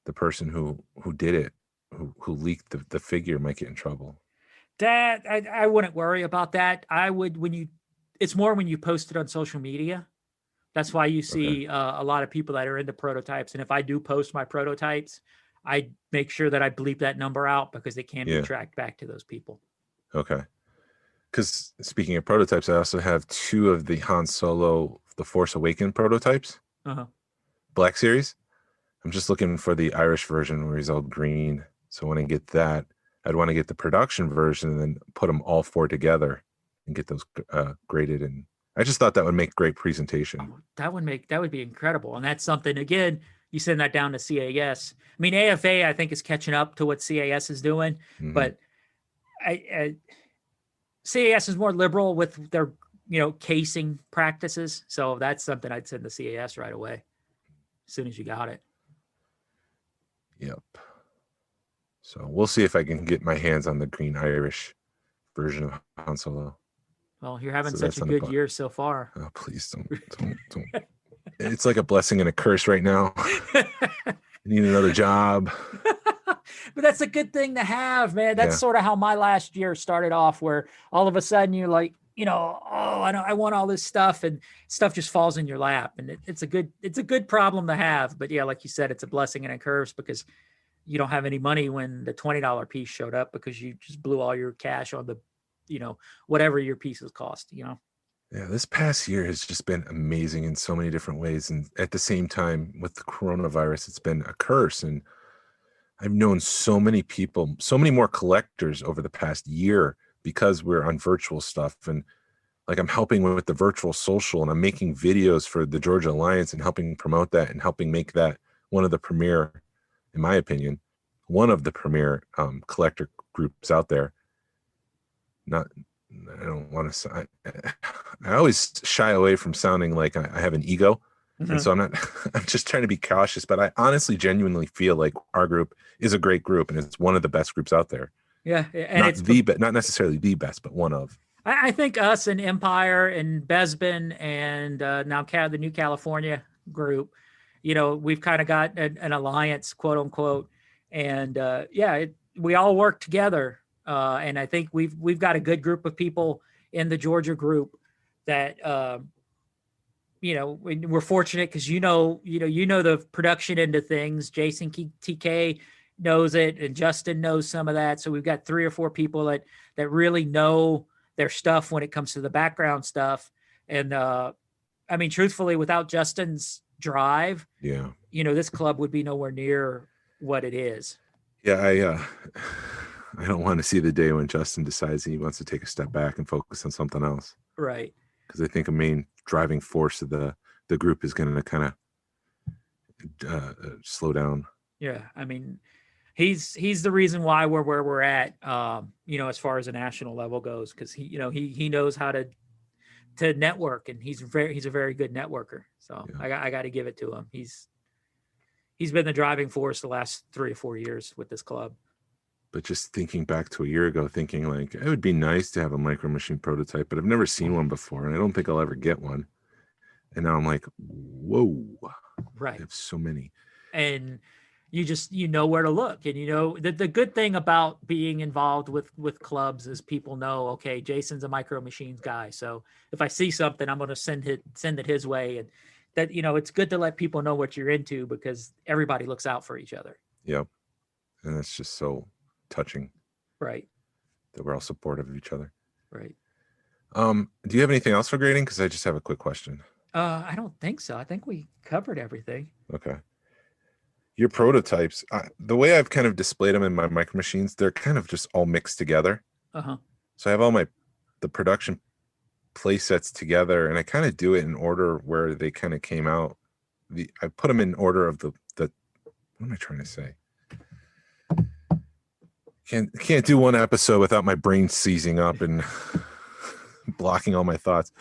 the person who did it, who leaked the figure, might get in trouble.
That I wouldn't worry about that. I would it's more when you post it on social media. That's why you see a lot of people that are into prototypes. And if I do post my prototypes, I make sure that I bleep that number out because they can be tracked back to those people.
Okay. Because speaking of prototypes, I also have 2 of the Han Solo The Force Awakens prototypes. Black Series. I'm just looking for the Irish version where he's all green. So when I get that, I'd want to get the production version and then put them all 4 together and get those graded. And I just thought that would make great presentation.
Oh, that would be incredible. And that's something, again, you send that down to CAS. I mean, AFA, I think, is catching up to what CAS is doing, but CAS is more liberal with their, casing practices. So that's something I'd send to CAS right away as soon as you got it.
Yep. So we'll see if I can get my hands on the green Irish version of Han Solo.
Well, you're having such a good year so far.
Oh, please don't. It's like a blessing and a curse right now. I need another job.
But that's a good thing to have, man. That's sort of how my last year started off, where all of a sudden you're like, I want all this stuff, and stuff just falls in your lap, and it's a good problem to have. But yeah, like you said, it's a blessing and a curse because you don't have any money when the $20 piece showed up because you just blew all your cash on the, whatever your pieces cost, Yeah,
this past year has just been amazing in so many different ways. And at the same time, with the coronavirus, it's been a curse. And I've known so many people, so many more collectors over the past year because we're on virtual stuff. And like I'm helping with the virtual social, and I'm making videos for the Georgia Alliance and helping promote that and helping make that one of the premier, in my opinion, one of the premier collector groups out there. I don't want to. I always shy away from sounding like I have an ego, and so I'm just trying to be cautious. But I honestly, genuinely feel like our group is a great group, and it's one of the best groups out there.
Yeah, and
not necessarily the best, but one of.
I think us and Empire and Besbin and now the New California group, we've kind of got an alliance, quote unquote, and we all work together. And I think we've got a good group of people in the Georgia group that, we're fortunate because, the production end of things. Jason TK knows it, and Justin knows some of that. So we've got 3 or 4 people that really know their stuff when it comes to the background stuff. And I mean, truthfully, without Justin's drive,
Yeah.
this club would be nowhere near what it is.
Yeah, I don't want to see the day when Justin decides he wants to take a step back and focus on something else.
Right.
Because I think a main driving force of the group is going to kind of slow down.
Yeah. I mean, he's the reason why we're where we're at, as far as a national level goes, because he knows how to network, and he's a very good networker. So yeah. I got to give it to him. He's been the driving force the last 3 or 4 years with this club.
But just thinking back to a year ago, thinking like it would be nice to have a Micro Machine prototype, but I've never seen one before, and I don't think I'll ever get one. And now I'm like, whoa,
right?
I have so many,
and you know where to look, and the good thing about being involved with clubs is people know, okay, Jason's a Micro Machines guy, so if I see something, I'm going to send it his way, and that it's good to let people know what you're into because everybody looks out for each other.
Yep, and it's just so touching,
right?
That we're all supportive of each other,
right?
Do you have anything else for grading? Because I just have a quick question.
I don't think so. I think we covered everything.
Okay. Your prototypes, the way I've kind of displayed them in my Micro Machines, they're kind of just all mixed together.
Uh-huh.
So I have all the production play sets together, and I kind of do it in order where they kind of came out. I put them in order of the what am I trying to say? Can't do one episode without my brain seizing up and blocking all my thoughts.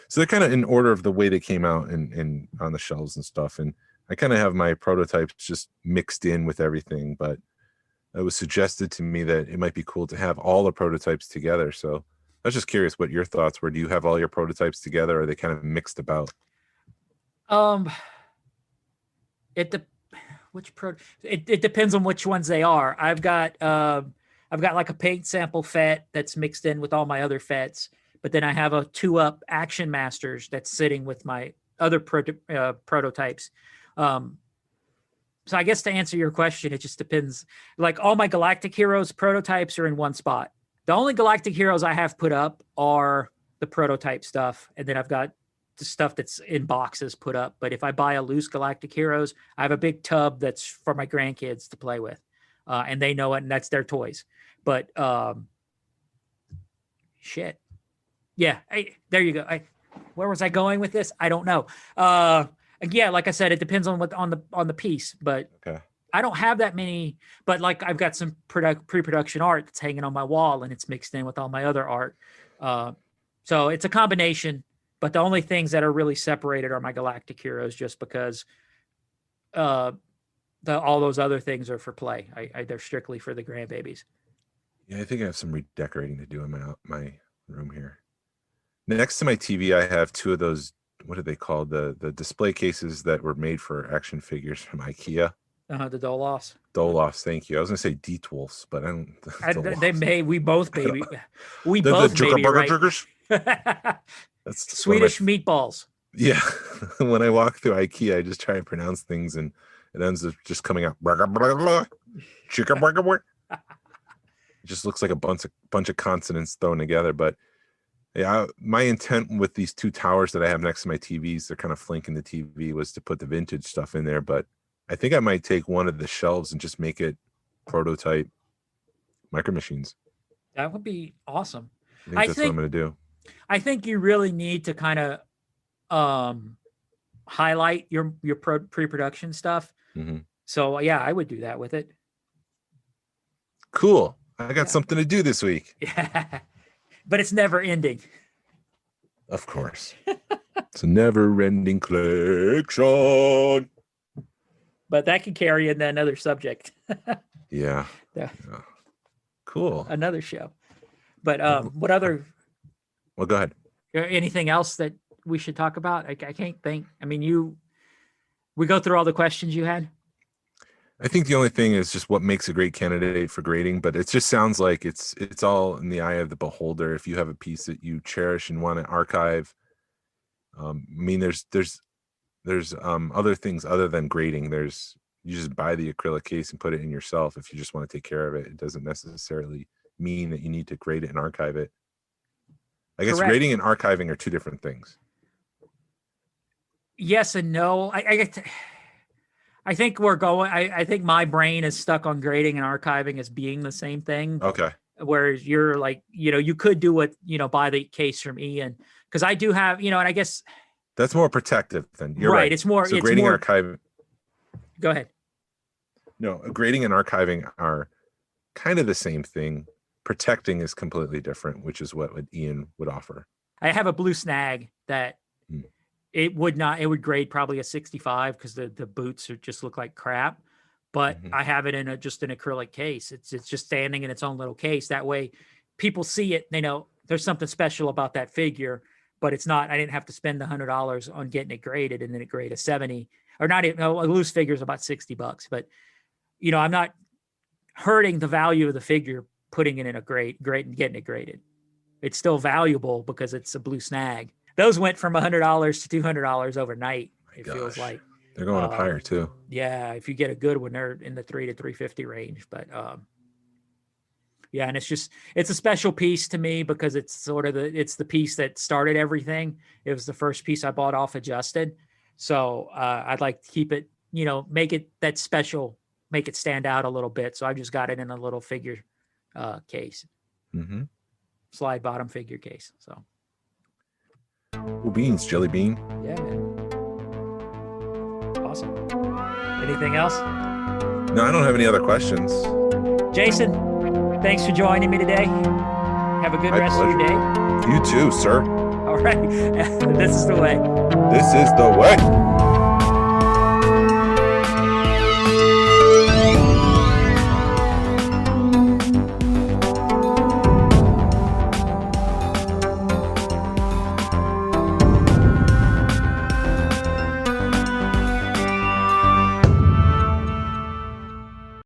So they're kind of in order of the way they came out and on the shelves and stuff. And I kind of have my prototypes just mixed in with everything, but it was suggested to me that it might be cool to have all the prototypes together. So I was just curious what your thoughts were. Do you have all your prototypes together, or are they kind of mixed about?
It depends on which ones they are. I've got like a paint sample FET that's mixed in with all my other FETs, but then I have a 2-up Action Masters that's sitting with my other prototypes. So I guess to answer your question, it just depends. Like all my Galactic Heroes prototypes are in one spot. The only Galactic Heroes I have put up are the prototype stuff, and then I've got the stuff that's in boxes put up. But if I buy a loose Galactic Heroes, I have a big tub that's for my grandkids to play with, and they know it, and that's their toys. But shit, yeah, there you go. Where was I going with this? I don't know. Yeah, like I said, it depends on on the piece, but
okay.
I don't have that many. But like I've got some pre-production art that's hanging on my wall, and it's mixed in with all my other art. So it's a combination. But the only things that are really separated are my Galactic Heroes, just because all those other things are for play. They're strictly for the grandbabies.
Yeah, I think I have some redecorating to do in my room here. Next to my TV, I have 2 of those. What are they called? The display cases that were made for action figures from IKEA.
The Dolofs.
Dolofs, thank you. I was gonna say Dietwolfs, but I don't.
We both baby. We
the
both
Jugger
baby,
Burger
right?
Jurgers. That's
Swedish meatballs.
Yeah, when I walk through IKEA, I just try and pronounce things, and it ends up just coming out. Chicken burger. It just looks like a bunch of consonants thrown together. But yeah, my intent with these 2 towers that I have next to my TVs, they're kind of flanking the TV, was to put the vintage stuff in there. But I think I might take one of the shelves and just make it prototype Micro Machines.
That would be awesome.
I think that's what I'm going to do.
I think you really need to kind of highlight your pre-production stuff.
Mm-hmm.
So yeah, I would do that with it.
Cool. I got something to do this week.
Yeah, but it's never ending.
Of course. It's a never-ending collection.
But that could carry into another subject.
Yeah. Cool.
Another show. But what other?
Well, go ahead.
Anything else that we should talk about? I can't think. I mean, we go through all the questions you had.
I think the only thing is just what makes a great candidate for grading, but it just sounds like it's all in the eye of the beholder. If you have a piece that you cherish and want to archive, I mean, there's other things other than grading. You just buy the acrylic case and put it in yourself. If you just want to take care of it, it doesn't necessarily mean that you need to grade it and archive it. I guess Correct. Grading and archiving are 2 different things.
Yes and no. I think we're going. I think my brain is stuck on grading and archiving as being the same thing.
Okay.
Whereas you're like, you could do it, buy the case from Ian, because I do have, and I guess
That's more protective than you're
right.
right.
It's more.
So
It's
grading
more.
and archiving.
Go ahead.
No, grading and archiving are kind of the same thing. Protecting is completely different, which is what Ian would offer.
I have a blue snag that
Hmm.
it would grade probably a 65 because the boots just look like crap. But
Mhm.
I have it in just an acrylic case. It's just standing in its own little case. That way people see it, they know there's something special about that figure, but it's not. I didn't have to spend $100 on getting it graded and then it grade a 70 or not even. No, a loose figure is about $60, but I'm not hurting the value of the figure putting it in a grade and getting it graded. It's still valuable because it's a blue snag. Those went from $100 to $200 overnight. It feels like
they're going up higher too.
Yeah, if you get a good one, they're in the $300 to $350 range. But yeah, and it's a special piece to me because it's sort of it's the piece that started everything. It was the first piece I bought off Adjusted, so I'd like to keep it, make it that special, make it stand out a little bit. So I just got it in a little figure case, slide bottom figure case. So
cool beans, Jelly Bean.
yeah, man. Awesome. Anything else?
No, I don't have any other questions.
Jason, thanks for joining me today. Have a good rest of your day.
You too, sir.
All right. This is the way.
This is the way.